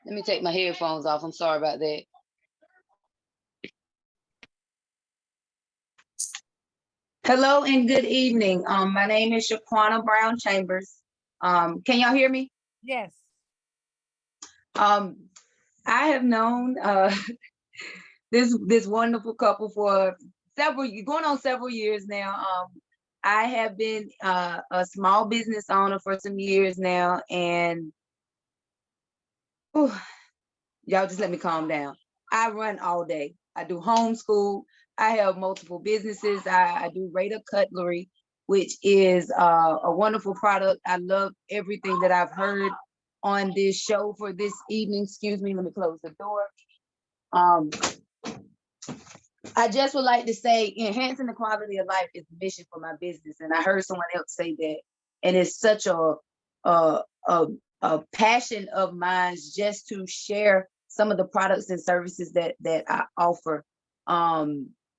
me take my headphones off. I'm sorry about that. Hello and good evening. My name is Shaquana Brown Chambers. Can y'all hear me? Yes. I have known this wonderful couple for going on several years now. I have been a small business owner for some years now, and y'all just let me calm down. I run all day. I do homeschool. I have multiple businesses. I do Raider Cutlery, which is a wonderful product. I love everything that I've heard on this show for this evening. Excuse me, let me close the door. I just would like to say enhancing the quality of life is the mission for my business. And I heard someone else say that. And it's such a passion of mine just to share some of the products and services that I offer.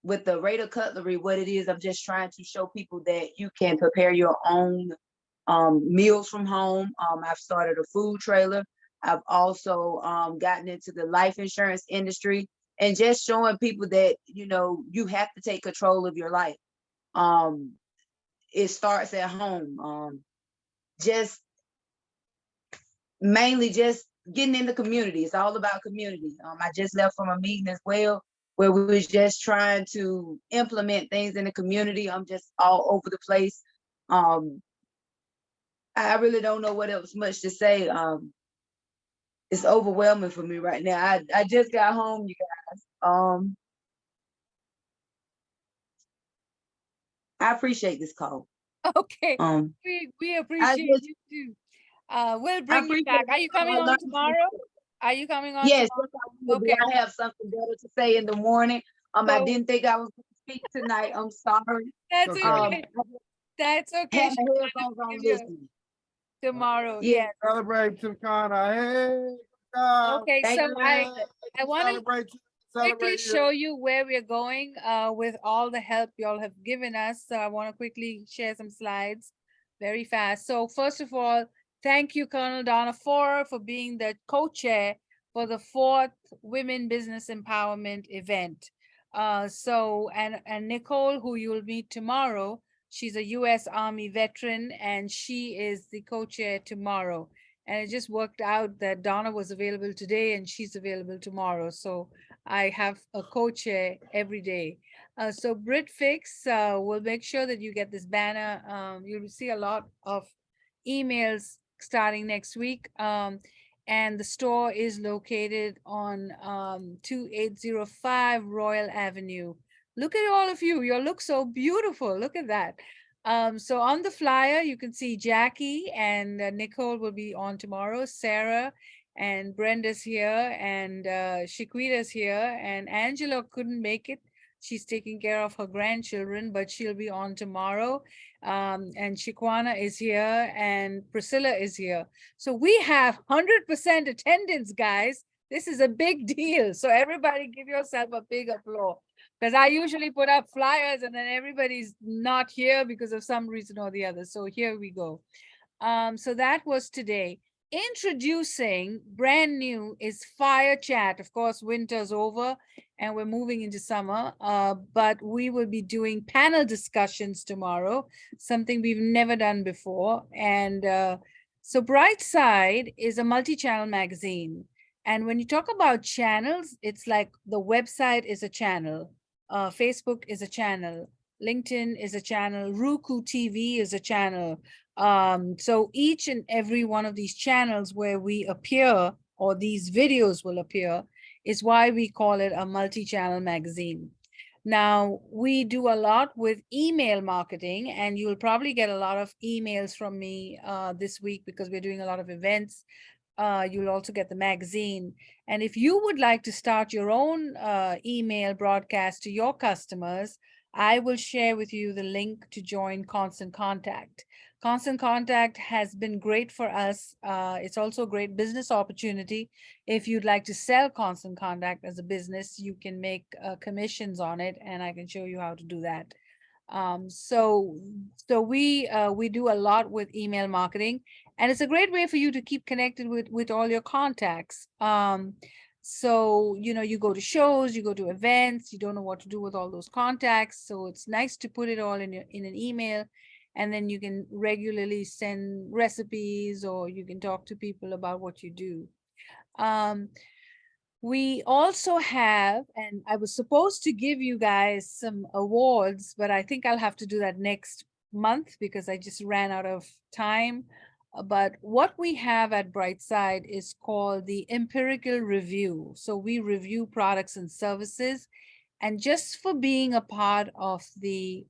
With the Raider Cutlery, what it is, I'm just trying to show people that you can prepare your own meals from home. I've started a food trailer. I've also gotten into the life insurance industry, and just showing people that, you know, you have to take control of your life. It starts at home. Just mainly just getting in the community. It's all about community. I just left from a meeting as well, where we was just trying to implement things in the community. I'm just all over the place. I really don't know what else much to say. It's overwhelming for me right now. I just got home, you guys. I appreciate this call. Okay. We appreciate you too. We'll bring you back. Are you coming on tomorrow? Are you coming on yes, tomorrow? Okay. I have something better to say in the morning. I didn't think I was going to speak tonight. I'm sorry. That's okay. That's okay. Have my headphones on listening. Tomorrow, Yeah. yes. Celebrate Shaquana. Hey. Okay, so I want to quickly show you where we're going with all the help y'all have given us. So I want to quickly share some slides very fast. So first of all, thank you, Colonel Donna Fore, for being the co-chair for the 4th Women Business Empowerment event. And Nicole, who you will meet tomorrow, she's a U.S. Army veteran, and she is the co-chair tomorrow. And it just worked out that Donna was available today and she's available tomorrow. So I have a co-chair every day. So Brit-Fix will make sure that you get this banner. You'll see a lot of emails starting next week. And the store is located on 2805 Royal Avenue. Look at all of you. You look so beautiful. Look at that. So on the flyer, you can see Jackie and Nicole will be on tomorrow. Sarah and Brenda's here, and Shaquita's here, and Angela couldn't make it. She's taking care of her grandchildren, but she'll be on tomorrow. And Shaquana is here, and Priscilla is here. So we have 100% attendance, guys. This is a big deal. So everybody give yourself a big applause. Because I usually put up flyers and then everybody's not here because of some reason or the other. So here we go. So that was today. Introducing brand new is Fire Chat. Of course, winter's over and we're moving into summer, but we will be doing panel discussions tomorrow, something we've never done before. And so Brightside is a multi-channel magazine. And when you talk about channels, it's like the website is a channel, Facebook is a channel, LinkedIn is a channel, Roku TV is a channel. So each and every one of these channels where we appear or these videos will appear is why we call it a multi-channel magazine. Now, we do a lot with email marketing, and you'll probably get a lot of emails from me this week because we're doing a lot of events. You'll also get the magazine. And if you would like to start your own email broadcast to your customers, I will share with you the link to join Constant Contact. Constant Contact has been great for us. It's also a great business opportunity. If you'd like to sell Constant Contact as a business, you can make commissions on it, and I can show you how to do that. So we do a lot with email marketing, and it's a great way for you to keep connected with all your contacts. So, you know, you go to shows, you go to events, you don't know what to do with all those contacts. So it's nice to put it all in an email, and then you can regularly send recipes or you can talk to people about what you do. We also have, and I was supposed to give you guys some awards, but I think I'll have to do that next month because I just ran out of time. But what we have at Brightside is called the Empirical Review. So we review products and services. And just for being a part of the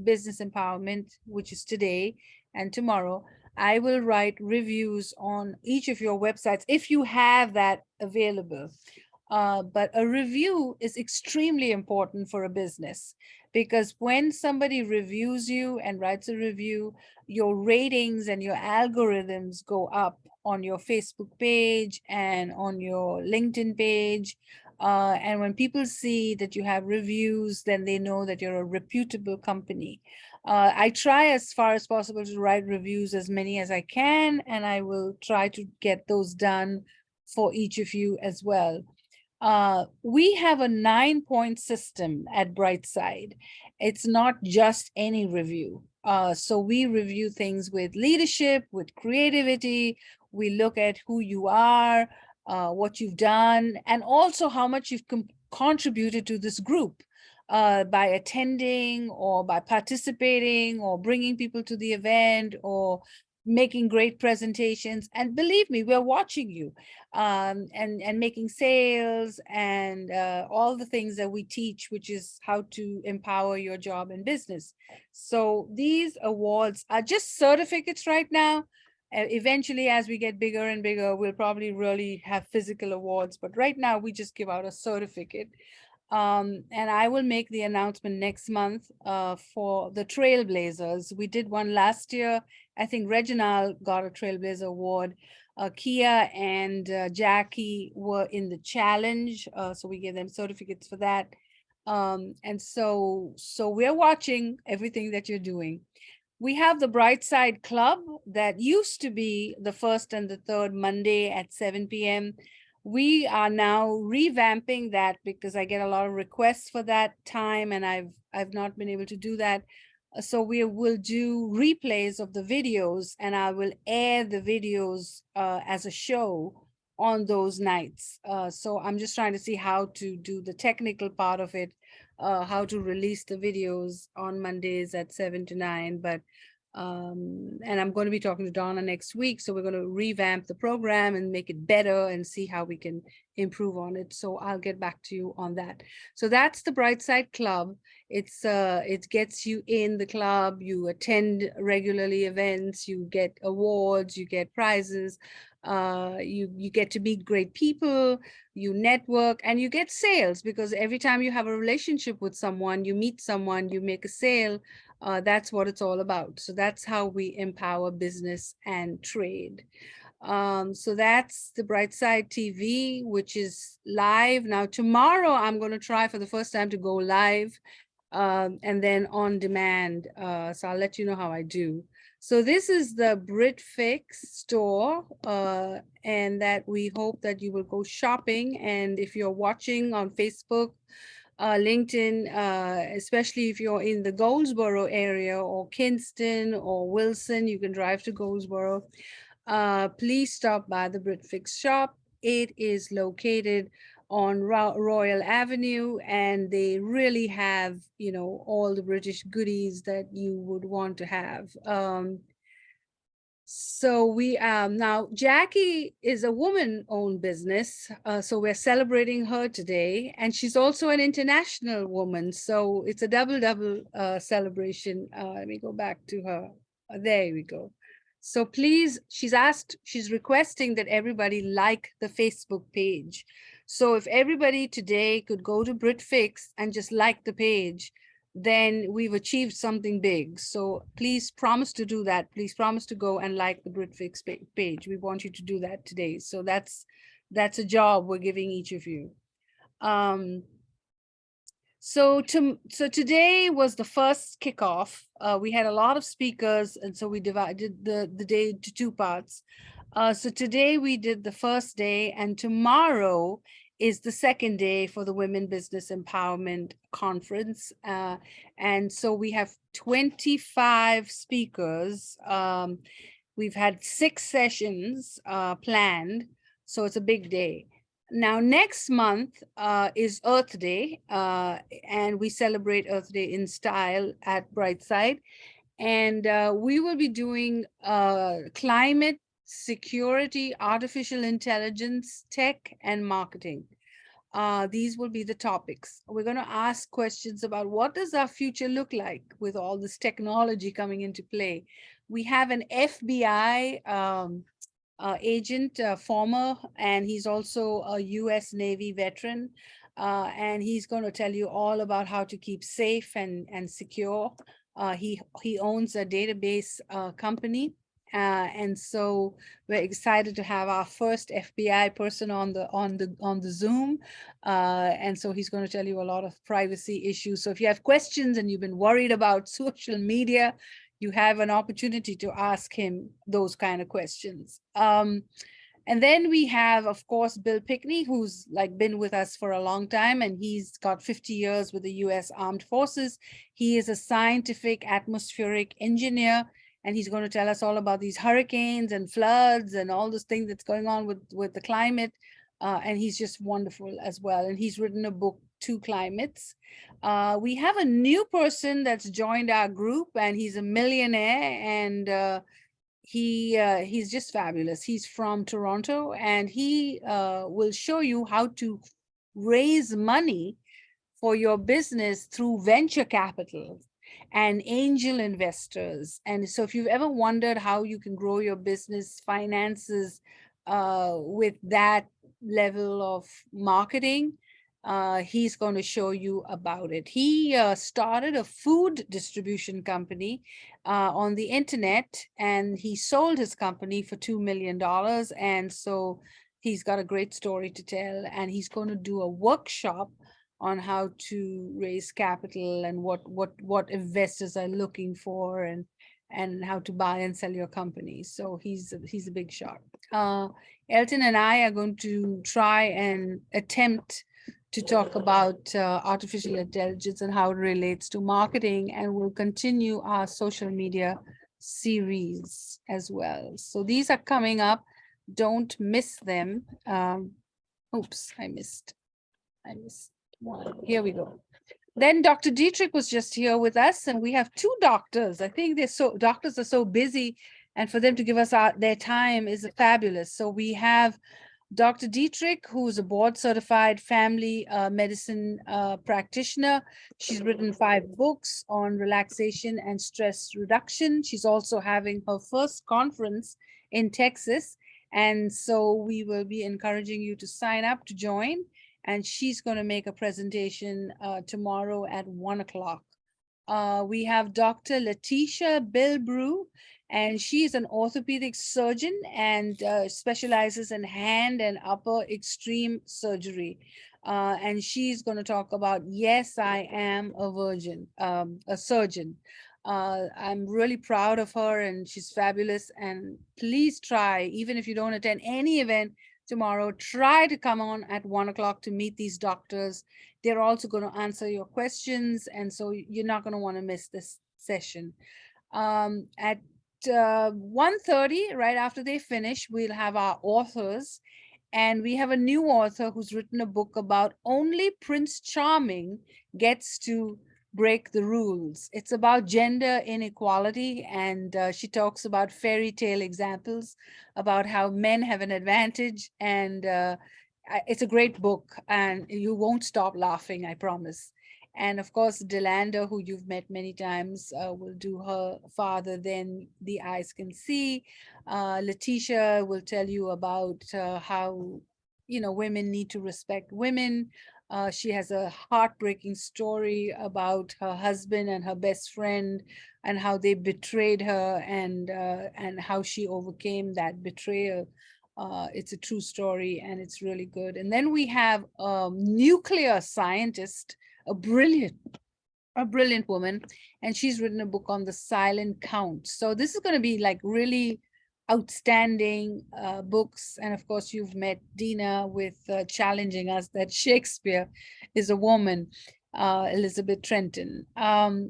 business empowerment, which is today and tomorrow, I will write reviews on each of your websites if you have that available. But a review is extremely important for a business because when somebody reviews you and writes a review, your ratings and your algorithms go up on your Facebook page and on your LinkedIn page. And when people see that you have reviews, then they know that you're a reputable company. I try as far as possible to write reviews, as many as I can, and I will try to get those done for each of you as well. We have a 9-point system at Brightside. It's not just any review. So we review things with leadership, with creativity. We look at who you are, what you've done, and also how much you've contributed to this group by attending or by participating or bringing people to the event or making great presentations. And believe me, we're watching you and making sales and all the things that we teach, which is how to empower your job and business. So these awards are just certificates right now. Eventually, as we get bigger and bigger, we'll probably really have physical awards. But right now, we just give out a certificate. And I will make the announcement next month for the Trailblazers. We did one last year. I think Reginal got a Trailblazer award. Kia and Jackie were in the challenge, so we gave them certificates for that. And so we're watching everything that you're doing. We have the Brightside Club that used to be the first and the third Monday at 7 p.m. We are now revamping that because I get a lot of requests for that time, and I've not been able to do that. So we will do replays of the videos, and I will air the videos as a show on those nights. So I'm just trying to see how to do the technical part of it, how to release the videos on Mondays at 7 to 9. But and I'm going to be talking to Donna next week. So we're going to revamp the program and make it better and see how we can improve on it. So I'll get back to you on that. So that's the Brightside Club. It gets you in the club, you attend regularly events, you get awards, you get prizes, you get to meet great people, you network, and you get sales, because every time you have a relationship with someone, you meet someone, you make a sale. That's what it's all about. So that's how we empower business and trade. So that's the Brightside TV, which is live. Now, tomorrow, I'm going to try for the first time to go live and then on demand. So I'll let you know how I do. So this is the Brit-Fix store, and that we hope that you will go shopping. And if you're watching on Facebook, LinkedIn, especially if you're in the Goldsboro area or Kinston or Wilson, you can drive to Goldsboro. Please stop by the Brit-Fix shop. It is located on Royal Avenue, and they really have, you know, all the British goodies that you would want to have. So we now Jackie is a woman-owned business, so we're celebrating her today, and she's also an international woman. So it's a double celebration. Let me go back to her. There we go. So please, she's requesting that everybody like the Facebook page. So if everybody today could go to Brit-Fix and just like the page, then we've achieved something big. So please promise to do that. Please promise to go and like the Brit-Fix page. We want you to do that today. So that's a job we're giving each of you. So today was the first kickoff. We had a lot of speakers, and so we divided the day into two parts. So today we did the first day, and tomorrow is the second day for the Women Business Empowerment Conference. And so we have 25 speakers. We've had 6 sessions planned, so it's a big day. Now, next month is Earth Day, and we celebrate Earth Day in style at Brightside. And we will be doing climate, security, artificial intelligence, tech, and marketing. These will be the topics. We're going to ask questions about what does our future look like with all this technology coming into play. We have an FBI agent, former, and he's also a US Navy veteran. And he's going to tell you all about how to keep safe and secure. He owns a database company. And so we're excited to have our first FBI person on the Zoom. And so he's going to tell you a lot of privacy issues. So if you have questions and you've been worried about social media, you have an opportunity to ask him those kind of questions. And then we have, of course, Bill Pickney, who's like been with us for a long time, and he's got 50 years with the US Armed Forces. He is a scientific atmospheric engineer, and he's going to tell us all about these hurricanes and floods and all this thing that's going on with the climate. And he's just wonderful as well. And he's written a book, Two Climates. We have a new person that's joined our group, and he's a millionaire, and he's just fabulous. He's from Toronto, and he will show you how to raise money for your business through venture capital and angel investors. And so if you've ever wondered how you can grow your business finances with that level of marketing, he's going to show you about it. He started a food distribution company on the internet, and he sold his company for $2 million. And so he's got a great story to tell, and he's going to do a workshop on how to raise capital and what investors are looking for, and how to buy and sell your company. So he's a big shot. Elton and I are going to try and attempt to talk about artificial intelligence and how it relates to marketing, and we'll continue our social media series as well. So these are coming up. Don't miss them. Oops, I missed one. Here we go. Then Dr. Dietrick was just here with us, and we have 2 doctors. I think doctors are so busy, and for them to give us their time is fabulous. So we have Dr. Dietrick, who's a board-certified family medicine practitioner. She's written 5 books on relaxation and stress reduction. She's also having her first conference in Texas. And so we will be encouraging you to sign up to join. And she's going to make a presentation tomorrow at 1 o'clock. We have Dr. Letitia Bilbrew, And she's an orthopedic surgeon and specializes in hand and upper extreme surgery. And she's going to talk about, yes, I am a surgeon. I'm really proud of her and she's fabulous. And please try, even if you don't attend any event tomorrow, try to come on at 1 o'clock to meet these doctors. They're also going to answer your questions. And so you're not going to want to miss this session. At 1:30, right after they finish, we'll have our authors. And we have a new author who's written a book about only Prince Charming gets to break the rules. It's about gender inequality. And she talks about fairy tale examples about how men have an advantage. And it's a great book and you won't stop laughing, I promise. And of course, Delanda, who you've met many times, will do her Father Then the Eyes Can See. Letitia will tell you about how, women need to respect women. She has a heartbreaking story about her husband and her best friend and how they betrayed her and how she overcame that betrayal. It's a true story and it's really good. And then we have a nuclear scientist, a brilliant woman, and she's written a book on the silent count. So this is going to be like really outstanding books. And of course, you've met Dina with challenging us that Shakespeare is a woman, Elizabeth Trenton.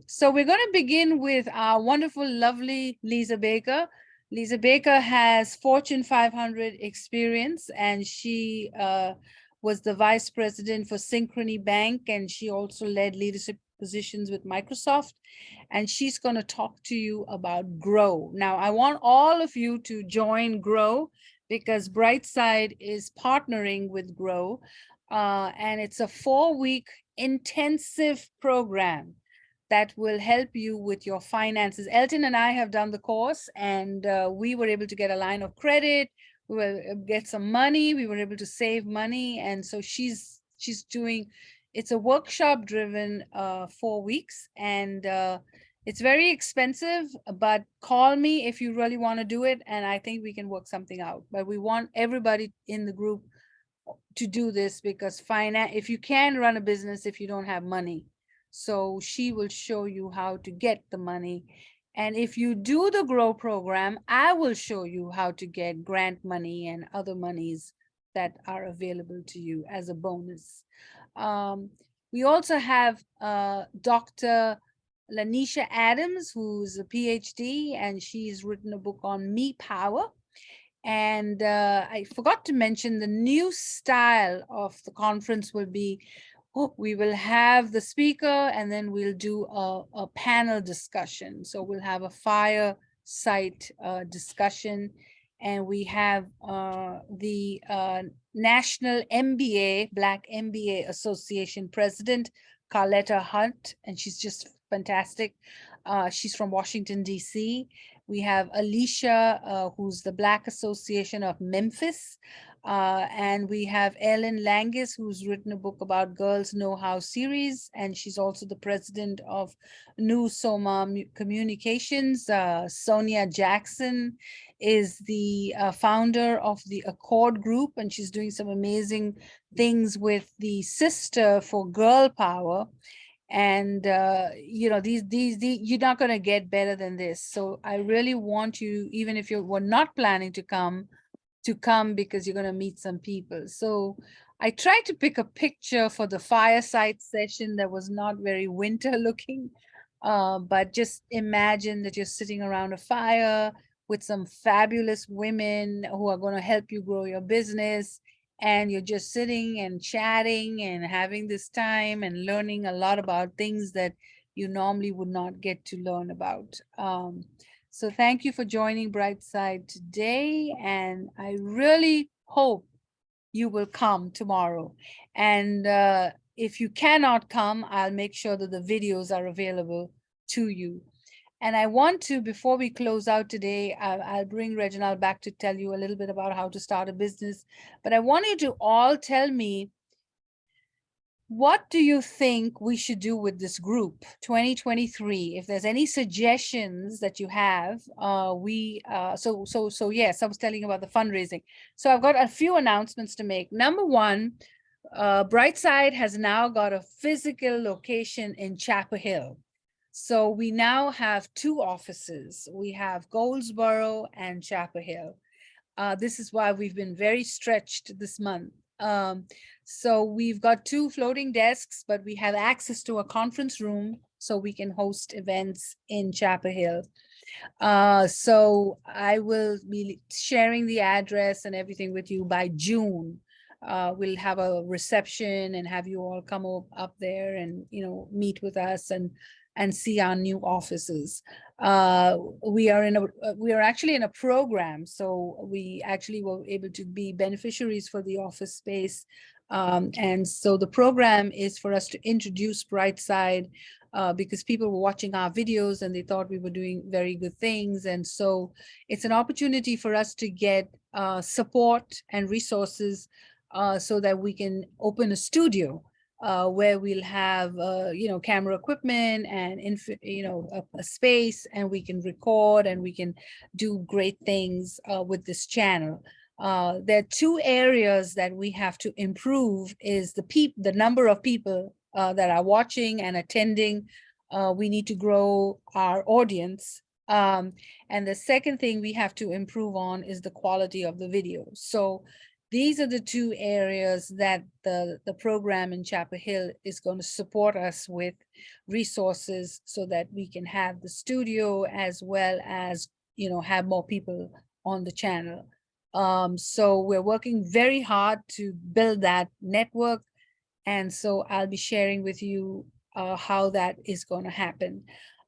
So we're going to begin with our wonderful, lovely Lisa Baker. Lisa Baker has Fortune 500 experience, and she was the vice president for Synchrony Bank, and she also led leadership positions with Microsoft. And she's going to talk to you about Grow. Now, I want all of you to join Grow because Brightside is partnering with Grow, and it's a 4-week intensive program that will help you with your finances. Elton and I have done the course, and we were able to get a line of credit. We will get some money. We were able to save money. And so she's doing, it's a workshop driven 4 weeks, and it's very expensive, but call me if you really want to do it. And I think we can work something out, but we want everybody in the group to do this because if you can run a business, if you don't have money. So she will show you how to get the money. And if you do the Grow program, I will show you how to get grant money and other monies that are available to you as a bonus. We also have Dr. Lanisha Adams, who's a PhD, and she's written a book on Me Power. And I forgot to mention the new style of the conference will be, we will have the speaker and then we'll do a panel discussion. So we'll have a fireside discussion, and we have the National MBA, Black MBA Association President, Carletta Hunt, and she's just fantastic. She's from Washington, D.C. We have Alicia, who's the Black Association of Memphis. And we have Ellen Langis, who's written a book about Girls Know How series. And she's also the president of New Soma Communications. Sonia Jackson is the founder of the Accord Group, and she's doing some amazing things with the Sister for Girl Power. And these you're not going to get better than this. So I really want you, even if you were not planning to come because you're going to meet some people. So I tried to pick a picture for the fireside session that was not very winter looking, but just imagine that you're sitting around a fire with some fabulous women who are going to help you grow your business. And you're just sitting and chatting and having this time and learning a lot about things that you normally would not get to learn about. So thank you for joining Brightside today. And I really hope you will come tomorrow. And if you cannot come, I'll make sure that the videos are available to you. And I want to, before we close out today, I'll bring Reginal back to tell you a little bit about how to start a business. But I want you to all tell me What do you think we should do with this group 2023? If there's any suggestions that you have, yes, I was telling you about the fundraising. So I've got a few announcements to make. Number one, Brightside has now got a physical location in Chapel Hill. So we now have two offices. We have Goldsboro and Chapel Hill. This is why we've been very stretched this month. So we've got two floating desks, but we have access to a conference room so we can host events in Chapel Hill. So I will be sharing the address and everything with you by June. We'll have a reception and have you all come up there and, meet with us and see our new offices. We are actually in a program, so we actually were able to be beneficiaries for the office space. And so the program is for us to introduce Brightside because people were watching our videos and they thought we were doing very good things. And so it's an opportunity for us to get support and resources so that we can open a studio where we'll have, camera equipment and, a space, and we can record and we can do great things with this channel. There are two areas that we have to improve is the number of people that are watching and attending. We need to grow our audience. And the second thing we have to improve on is the quality of the video. So these are the two areas that the program in Chapel Hill is going to support us with resources so that we can have the studio as well as, have more people on the channel. So we're working very hard to build that network. And so I'll be sharing with you how that is going to happen.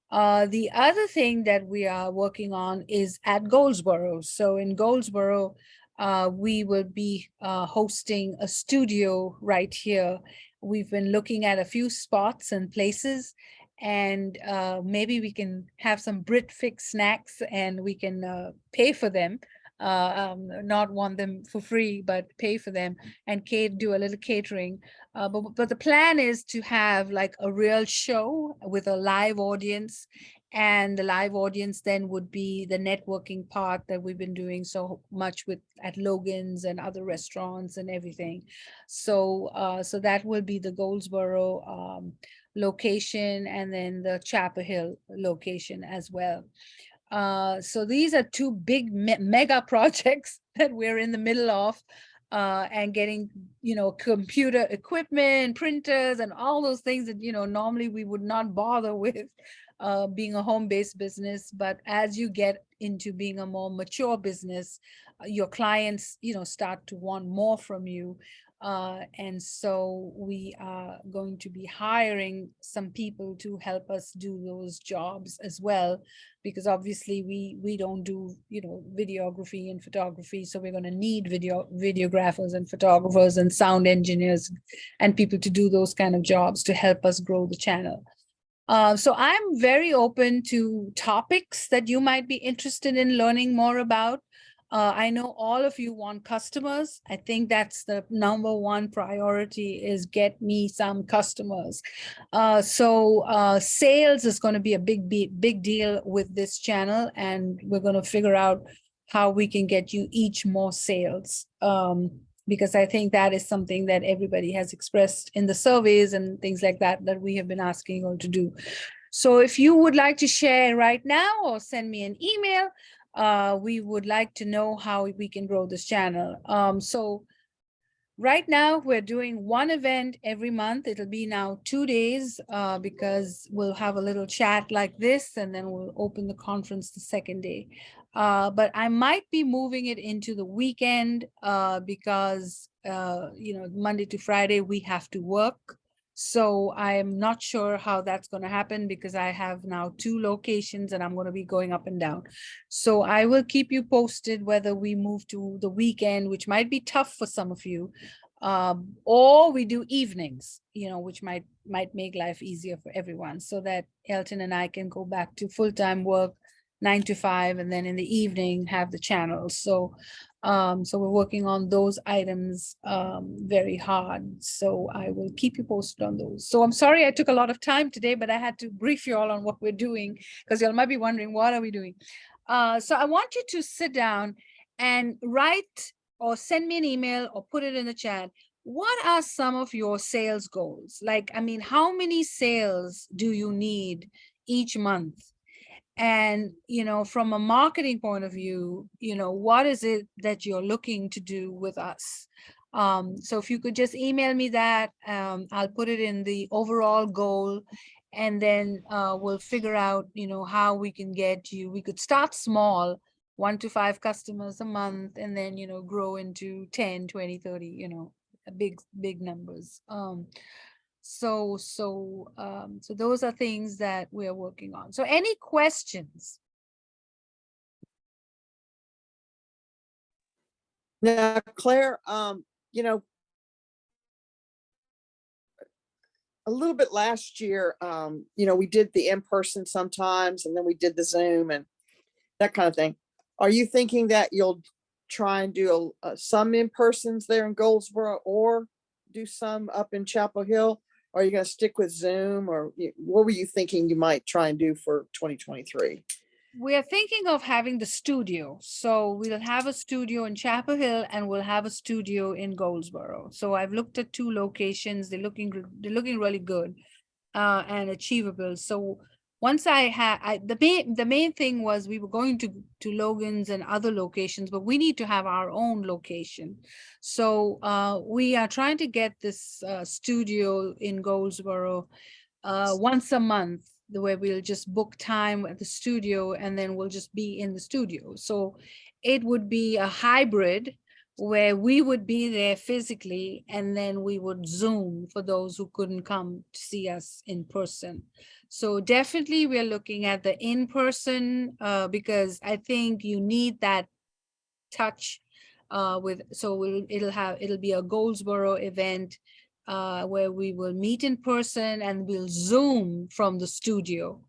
The other thing that we are working on is at Goldsboro. So in Goldsboro, we will be hosting a studio right here. We've been looking at a few spots and places, and maybe we can have some Brit-Fix snacks and we can pay for them. Not want them for free, but pay for them and do a little catering. But the plan is to have like a real show with a live audience, and the live audience then would be the networking part that we've been doing so much with at Logan's and other restaurants and everything. So that will be the Goldsboro location, and then the Chapel Hill location as well. So these are two big mega projects that we're in the middle of, and getting, computer equipment, printers, and all those things that, normally we would not bother with being a home-based business. But as you get into being a more mature business, your clients, start to want more from you. And so we are going to be hiring some people to help us do those jobs as well, because obviously we don't do, videography and photography. So we're going to need videographers and photographers and sound engineers and people to do those kind of jobs to help us grow the channel. So I'm very open to topics that you might be interested in learning more about. I know all of you want customers. I think that's the number one priority, is get me some customers. So sales is going to be a big deal with this channel, and we're going to figure out how we can get you each more sales. Because I think that is something that everybody has expressed in the surveys and things like that we have been asking you all to do. So if you would like to share right now or send me an email, we would like to know how we can grow this channel. So right now we're doing one event every month. It'll be now 2 days because we'll have a little chat like this, and then we'll open the conference the second day. But I might be moving it into the weekend because, Monday to Friday we have to work. So I'm not sure how that's going to happen because I have now 2 locations and I'm going to be going up and down. So I will keep you posted whether we move to the weekend, which might be tough for some of you, or we do evenings, which might make life easier for everyone, so that Elton and I can go back to full-time work 9 to 5, and then in the evening have the channels. So so we're working on those items very hard. So I will keep you posted on those. So I'm sorry I took a lot of time today, but I had to brief you all on what we're doing, because y'all might be wondering, what are we doing? So I want you to sit down and write or send me an email or put it in the chat. What are some of your sales goals? Like, I mean, how many sales do you need each month? And, you know, from a marketing point of view, you know, what is it that you're looking to do with us? So if you could just email me that, I'll put it in the overall goal, and then we'll figure out, you know, how we can get you. We could start small, 1 to 5 customers a month, and then, you know, grow into 10, 20, 30, you know, big numbers. So those are things that we are working on. So any questions? Now, Claire, you know, a little bit last year, you know, we did the in-person sometimes, and then we did the Zoom and that kind of thing. Are you thinking that you'll try and do some in-persons there in Goldsboro, or do some up in Chapel Hill? Or are you going to stick with Zoom, or what were you thinking you might try and do for 2023? We are thinking of having the studio. So we'll have a studio in Chapel Hill, and we'll have a studio in Goldsboro. So I've looked at 2 locations. They're looking really good and achievable. So once I had, the main thing was we were going to Logan's and other locations, but we need to have our own location. So we are trying to get this studio in Goldsboro once a month, the way we'll just book time at the studio, and then we'll just be in the studio. So it would be a hybrid where we would be there physically, and then we would Zoom for those who couldn't come to see us in person. So definitely we're looking at the in-person because I think you need that touch it'll be a Goldsboro event where we will meet in person, and we'll Zoom from the studio.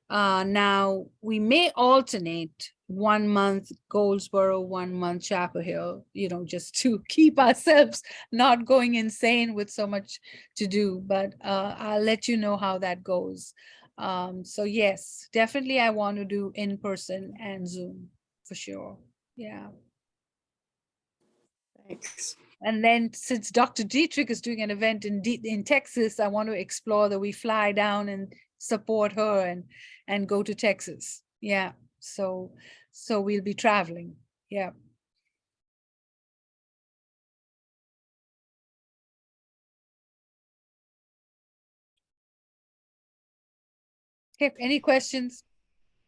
Now we may alternate 1 month Goldsboro, 1 month Chapel Hill, you know, just to keep ourselves not going insane with so much to do, but I'll let you know how that goes. So yes, definitely I want to do in person and Zoom for sure. Yeah. Thanks. And then since Dr. Dietrick is doing an event in Texas, I want to explore that we fly down and support her and go to Texas. Yeah. So we'll be traveling. Yeah. Okay, any questions?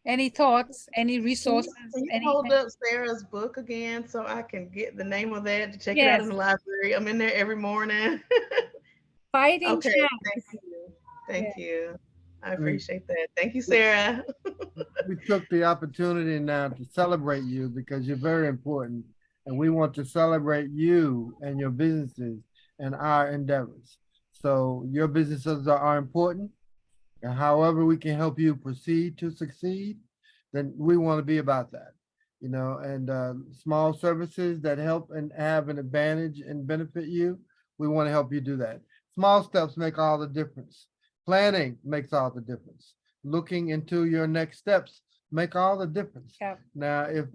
Any thoughts? Any resources? Can you hold up Sarah's book again so I can get the name of that to check it out in the library? I'm in there every morning. Fighting Okay, Champs. thank you. Thank you. I appreciate that. Thank you, Sarah. We took the opportunity now to celebrate you because you're very important, and we want to celebrate you and your businesses and our endeavors. So your businesses are important, and however we can help you proceed to succeed, then we want to be about that, you know, and small services that help and have an advantage and benefit you, we want to help you do that. Small steps make all the difference. Planning makes all the difference. Looking into your next steps make all the difference. Yeah. Now, if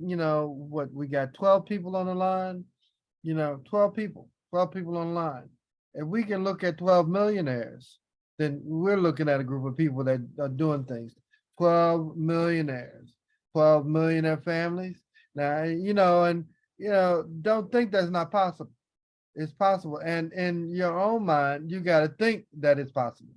you know, we got 12 people on the line, you know, 12 people on the line. If we can look at 12 millionaires, then we're looking at a group of people that are doing things. 12 millionaires, 12 millionaire families. Now, you know, and, you know, don't think that's not possible. It's possible. And in your own mind, you got to think that it's possible.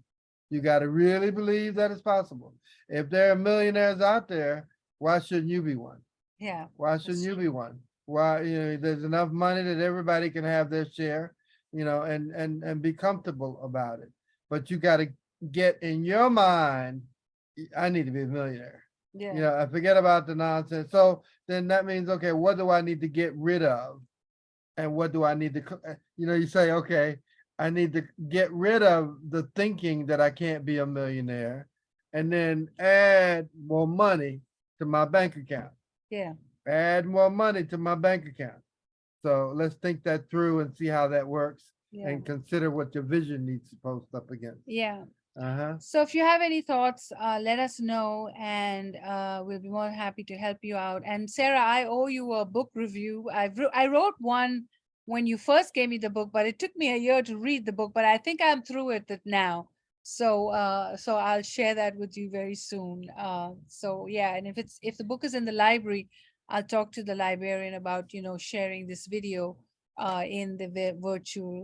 You got to really believe that it's possible. If there are millionaires out there, why shouldn't you be one? Yeah. Why shouldn't you be one? Why, you know, there's enough money that everybody can have their share, you know, and be comfortable about it. But you got to get in your mind, I need to be a millionaire. Yeah. You know, I forget about the nonsense. So then that means, okay, what do I need to get rid of? And what do I need to, you know, you say, okay, I need to get rid of the thinking that I can't be a millionaire, and then add more money to my bank account. Yeah. Add more money to my bank account. So let's think that through and see how that works Yeah. and consider what your vision needs to post up against. Yeah. Uh-huh. So if you have any thoughts, let us know, and we'll be more than happy to help you out. And Sarah, I owe you a book review. I wrote one when you first gave me the book, but it took me a year to read the book, but I think I'm through with it now. So so I'll share that with you very soon. So yeah, and if the book is in the library, I'll talk to the librarian about, you know, sharing this video in the virtual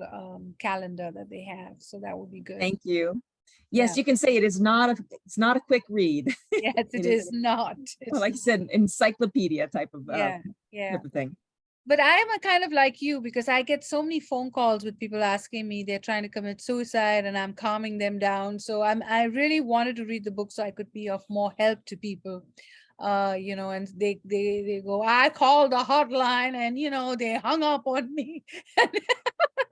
calendar that they have. So that would be good. Thank you. Yes, Yeah. you can say it's not a quick read. Yes, it is not. Well, like you said, encyclopedia type of Yeah, yeah. type of thing. But I am a kind of like you, because I get so many phone calls with people asking me they're trying to commit suicide, and I'm calming them down. So I really wanted to read the book so I could be of more help to people. You know, and they go, I called the hotline and, you know, they hung up on me.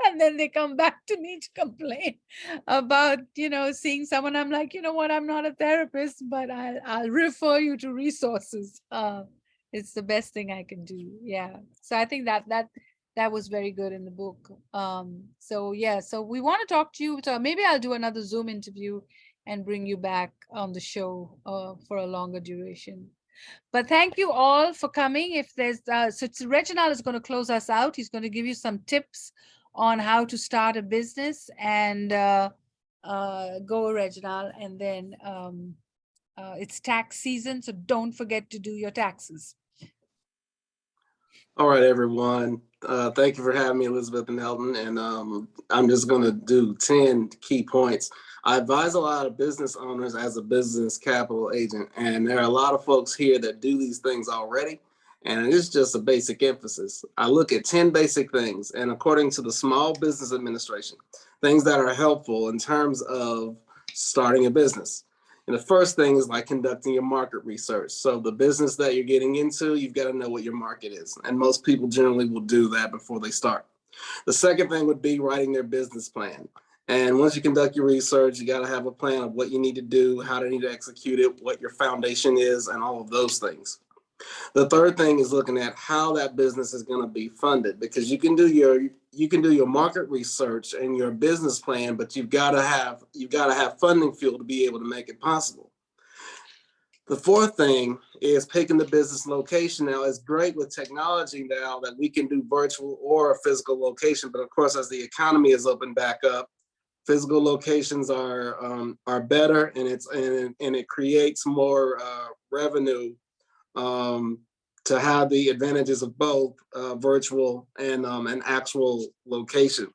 And then they come back to me to complain about, you know, seeing someone. I'm like, you know what, I'm not a therapist, but I'll refer you to resources. It's the best thing I can do. Yeah. So I think that was very good in the book. So yeah, so we want to talk to you. So maybe I'll do another Zoom interview and bring you back on the show for a longer duration. But thank you all for coming. If there's so Reginal is going to close us out. He's going to give you some tips on how to start a business, and go Reginal. And then it's tax season, so don't forget to do your taxes. All right, everyone. Thank you for having me, Elizabeth and Elton. And I'm just going to do 10 key points. I advise a lot of business owners as a business capital agent, and there are a lot of folks here that do these things already, and it's just a basic emphasis. I look at 10 basic things, and according to the Small Business Administration, things that are helpful in terms of starting a business. And the first thing is like conducting your market research. So the business that you're getting into, you've got to know what your market is. And most people generally will do that before they start. The second thing would be writing their business plan. And once you conduct your research, you got to have a plan of what you need to do, how to need to execute it, what your foundation is, and all of those things. The third thing is looking at how that business is going to be funded, because you can do your market research and your business plan, but you've got to have funding fuel to be able to make it possible. The fourth thing is picking the business location. Now, it's great with technology now that we can do virtual or a physical location, but of course, as the economy is opened back up, physical locations are better, and it creates more revenue to have the advantages of both virtual and an actual location.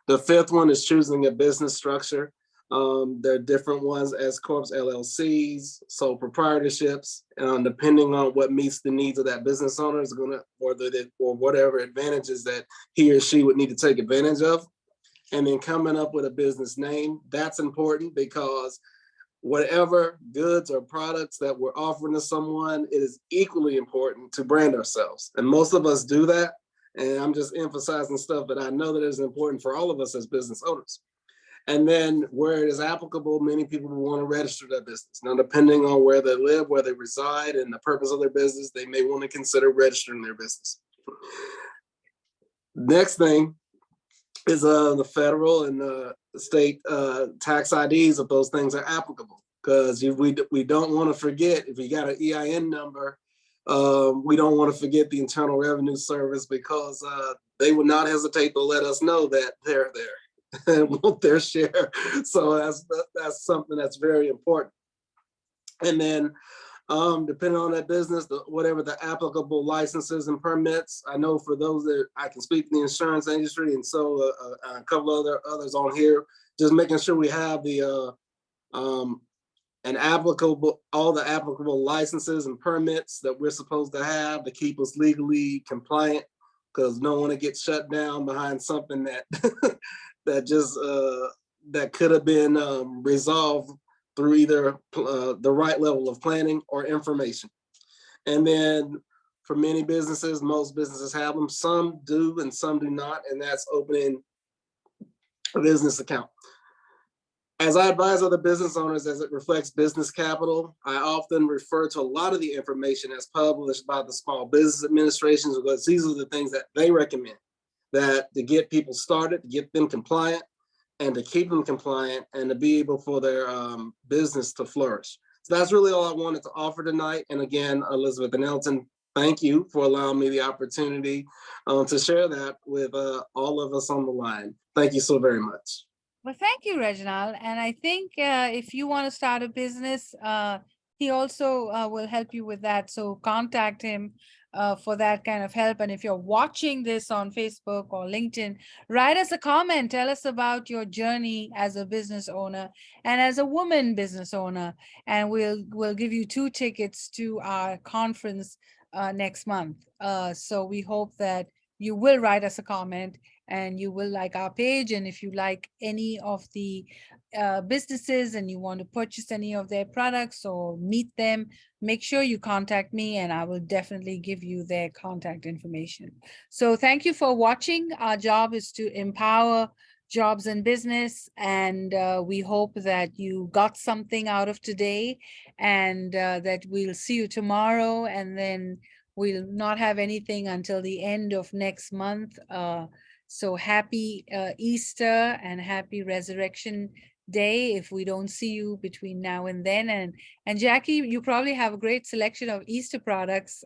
The fifth one is choosing a business structure. There are different ones, S corps, LLCs, sole proprietorships, depending on what meets the needs of that business owner is going to, or whatever advantages that he or she would need to take advantage of. And then coming up with a business name, that's important, because whatever goods or products that we're offering to someone, it is equally important to brand ourselves. And most of us do that. And I'm just emphasizing stuff that I know that is important for all of us as business owners. And then where it is applicable, many people will want to register their business. Now, depending on where they live, where they reside, and the purpose of their business, they may want to consider registering their business. Next thing is the federal and the state tax IDs of those things are applicable, because we don't want to forget, if you got an EIN number, we don't want to forget the Internal Revenue Service, because they would not hesitate to let us know that they're there and want their share. So that's something that's very important. And then depending on that business, whatever the applicable licenses and permits. I know for those that I can speak in the insurance industry, and so a couple others on here, just making sure we have the all the applicable licenses and permits that we're supposed to have to keep us legally compliant, because no one gets shut down behind something that that could have been resolved through either the right level of planning or information. And then for many businesses, most businesses have them, some do and some do not, and that's opening a business account. As I advise other business owners as it reflects business capital, I often refer to a lot of the information as published by the Small Business Administrations because these are the things that they recommend that to get people started, to get them compliant, and to keep them compliant, and to be able for their business to flourish. So that's really all I wanted to offer tonight. And again, Elizabeth and Elton, thank you for allowing me the opportunity to share that with all of us on the line. Thank you so very much. Well, thank you, Reginald. And I think if you want to start a business, he also will help you with that. So contact him for that kind of help. And if you're watching this on Facebook or LinkedIn, write us a comment. Tell us about your journey as a business owner and as a woman business owner. And we'll give you 2 tickets to our conference next month. So we hope that you will write us a comment and you will like our page. And if you like any of the businesses and you want to purchase any of their products or meet them, make sure you contact me and I will definitely give you their contact information. So thank you for watching. Our job is to empower jobs and business, and we hope that you got something out of today, and that we'll see you tomorrow, and then we'll not have anything until the end of next month. So happy Easter and happy Resurrection Day if we don't see you between now and then. And Jackie, you probably have a great selection of Easter products.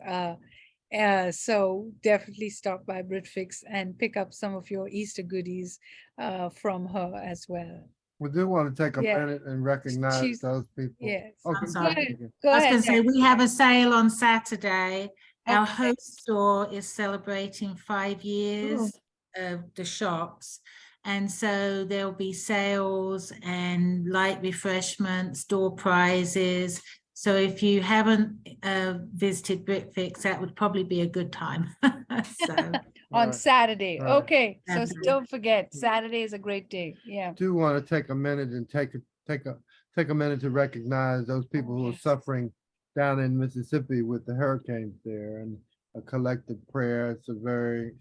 So definitely stop by Brit-Fix and pick up some of your Easter goodies from her as well. We do want to take a Yeah. minute and recognize She's- those people. Yes. Okay, I'm sorry. Go I was ahead. going to say, Jackie. we have a sale on Saturday. Our Okay. host store is celebrating 5 years of the shops. And so there'll be sales and light refreshments, door prizes. So if you haven't visited Brit-Fix, that would probably be a good time. So On Right. Saturday. Right. Okay. So Saturday. don't forget, Saturday is a great day. Yeah. Do want to take a minute and take a minute to recognize those people who are Yes. suffering down in Mississippi with the hurricanes there, and a collective prayer. It's a very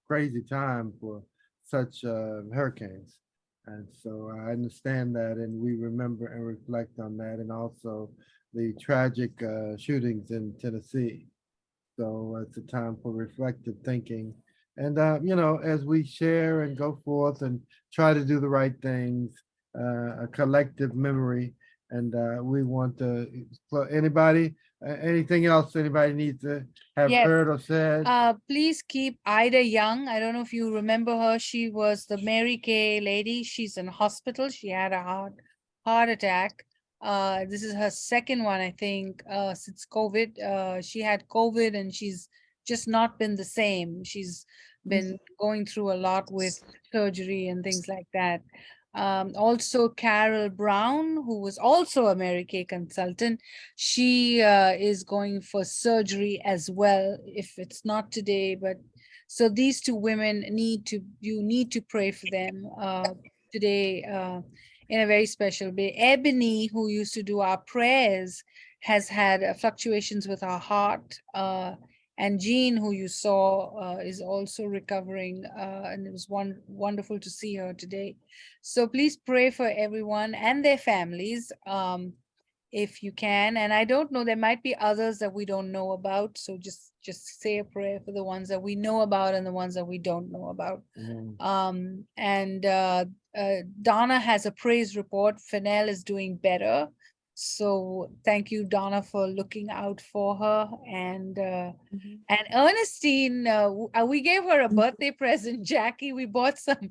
crazy time for such hurricanes. And so I understand that, and we remember and reflect on that, and also the tragic shootings in Tennessee. So it's a time for reflective thinking. And, you know, as we share and go forth and try to do the right things, a collective memory. And we want to, anybody, anything else anybody needs to have Yes. heard or said? Please keep Ida Young. I don't know if you remember her. She was the Mary Kay lady. She's in hospital. She had a heart attack. This is her second one, I think, since COVID. She had COVID and she's just not been the same. She's been going through a lot with surgery and things like that. Also Carol Brown, who was also a Mary Kay consultant. She is going for surgery as well, if it's not today, but so these 2 women you need to pray for them today in a very special way. Ebony, who used to do our prayers, has had fluctuations with her heart. And Jean, who you saw, is also recovering, and it was wonderful to see her today. So please pray for everyone and their families, if you can. And I don't know, there might be others that we don't know about. So just say a prayer for the ones that we know about and the ones that we don't know about. And Donna has a praise report. Fennell is doing better. So thank you, Donna, for looking out for her. And Ernestine, we gave her a birthday present, Jackie. We bought some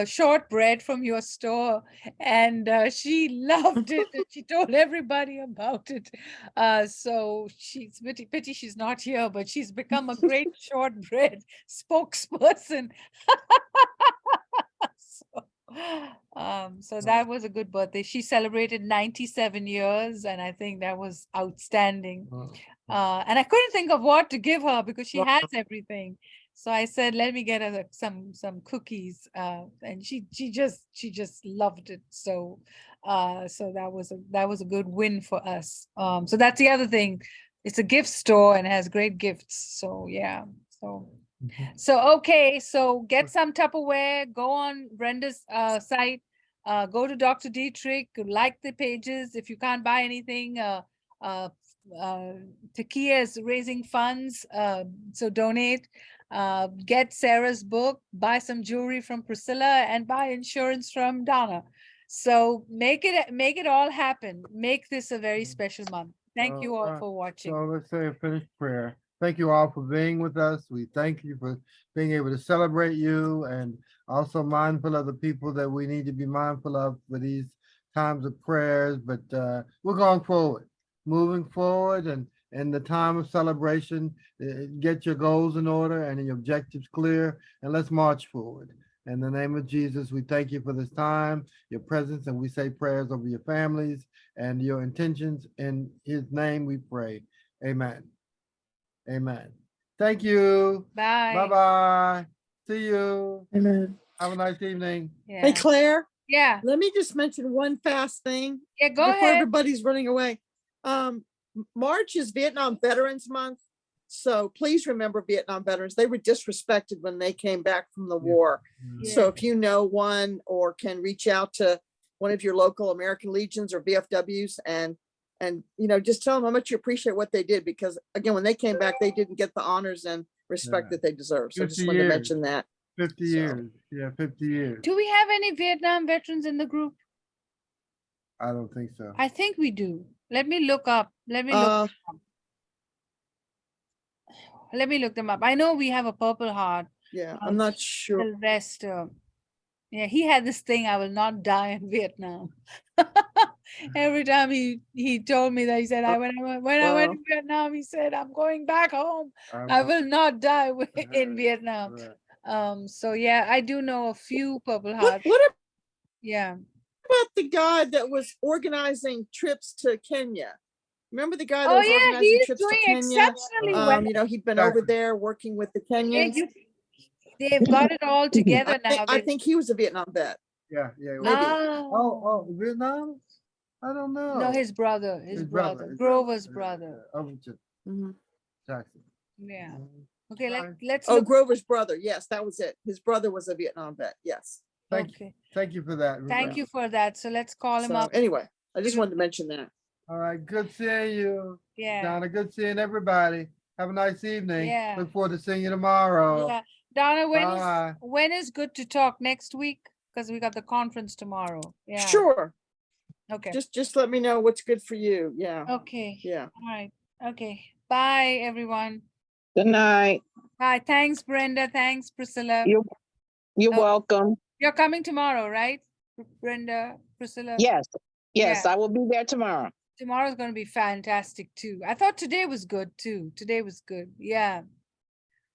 shortbread from your store, and she loved it. And she told everybody about it. So she's pity she's not here, but she's become a great shortbread spokesperson. So that was a good birthday. She celebrated 97 years, and I think that was outstanding. And I couldn't think of what to give her because she has everything. So I said, let me get her some cookies, and she just loved it. So so that was a good win for us. So that's the other thing. It's a gift store and has great gifts. So yeah. So okay, so get some Tupperware, go on Brenda's site, Go to Dr. Dietrick, like the pages. If you can't buy anything, Takiyah is raising funds, so donate. Get Sarah's book, buy some jewelry from Priscilla, and buy insurance from Donna. So make it all happen. Make this a very special month. Thank you all for watching. So let's say a finished prayer. Thank you all for being with us. We thank you for being able to celebrate you, and also mindful of the people that we need to be mindful of for these times of prayers. But we're going forward, moving forward, and in the time of celebration, get your goals in order and your objectives clear, and let's march forward. In the name of Jesus, we thank you for this time, your presence, and we say prayers over your families and your intentions. In his name we pray. Amen. Amen. Thank you. Bye. Bye-bye. See you. Amen. Have a nice evening. Yeah. Hey, Claire, Yeah. let me just mention one fast thing Yeah, go before ahead. everybody's running away. March is Vietnam Veterans Month. So please remember Vietnam veterans. They were disrespected when they came back from the war. So if you know one or can reach out to one of your local American Legions or VFWs and just tell them how much you appreciate what they did, because again, when they came back, they didn't get the honors and respect that they deserve. So I just 50 wanted to years. mention that. 50 So- years. Yeah, 50 years. Do we have any Vietnam veterans in the group? I don't think so. I think we do. Let me look up. Let me look. Let me look them up. I know we have a Purple Heart. Yeah, I'm not sure. The rest, yeah, he had this thing, I will not die in Vietnam. Every time he told me that, he said, when I went to Vietnam, he said, I'm going back home. I will not die in Vietnam. So yeah, I do know a few Purple Hearts. What Yeah. about the guy that was organizing trips to Kenya? Remember the guy that Oh was yeah, organizing he's trips to doing Kenya? exceptionally well. He'd been over there working with the Yeah, Kenyans. they've got it all together now. I think he was a Vietnam vet. Yeah. Maybe. Oh, Vietnam? I don't know. No, his brother, Grover's brother. Jackson. Yeah. Okay, let's Oh, look. Grover's brother. Yes, that was it. His brother was a Vietnam vet. Yes. Thank you for that. Thank you for that. So let's call him So up. anyway, I just wanted to mention that. All right, good seeing you. Yeah. Donna, good seeing everybody. Have a nice evening. Yeah. Look forward to seeing you tomorrow. Yeah. Donna, Bye. when is good to talk next week? Because we got the conference tomorrow. Yeah. Sure. Okay. Just let me know what's good for you. Yeah. Okay. Yeah. All right. Okay. Bye, everyone. Good night. Bye. Thanks, Brenda. Thanks, Priscilla. You're welcome. You're coming tomorrow, right? Brenda, Priscilla? Yes. Yeah. I will be there tomorrow. Tomorrow's going to be fantastic too. I thought today was good too. Today was good. Yeah.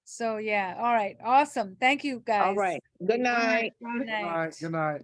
So yeah. All right. Awesome. Thank you, guys. All right. Good night. Good night. Good night.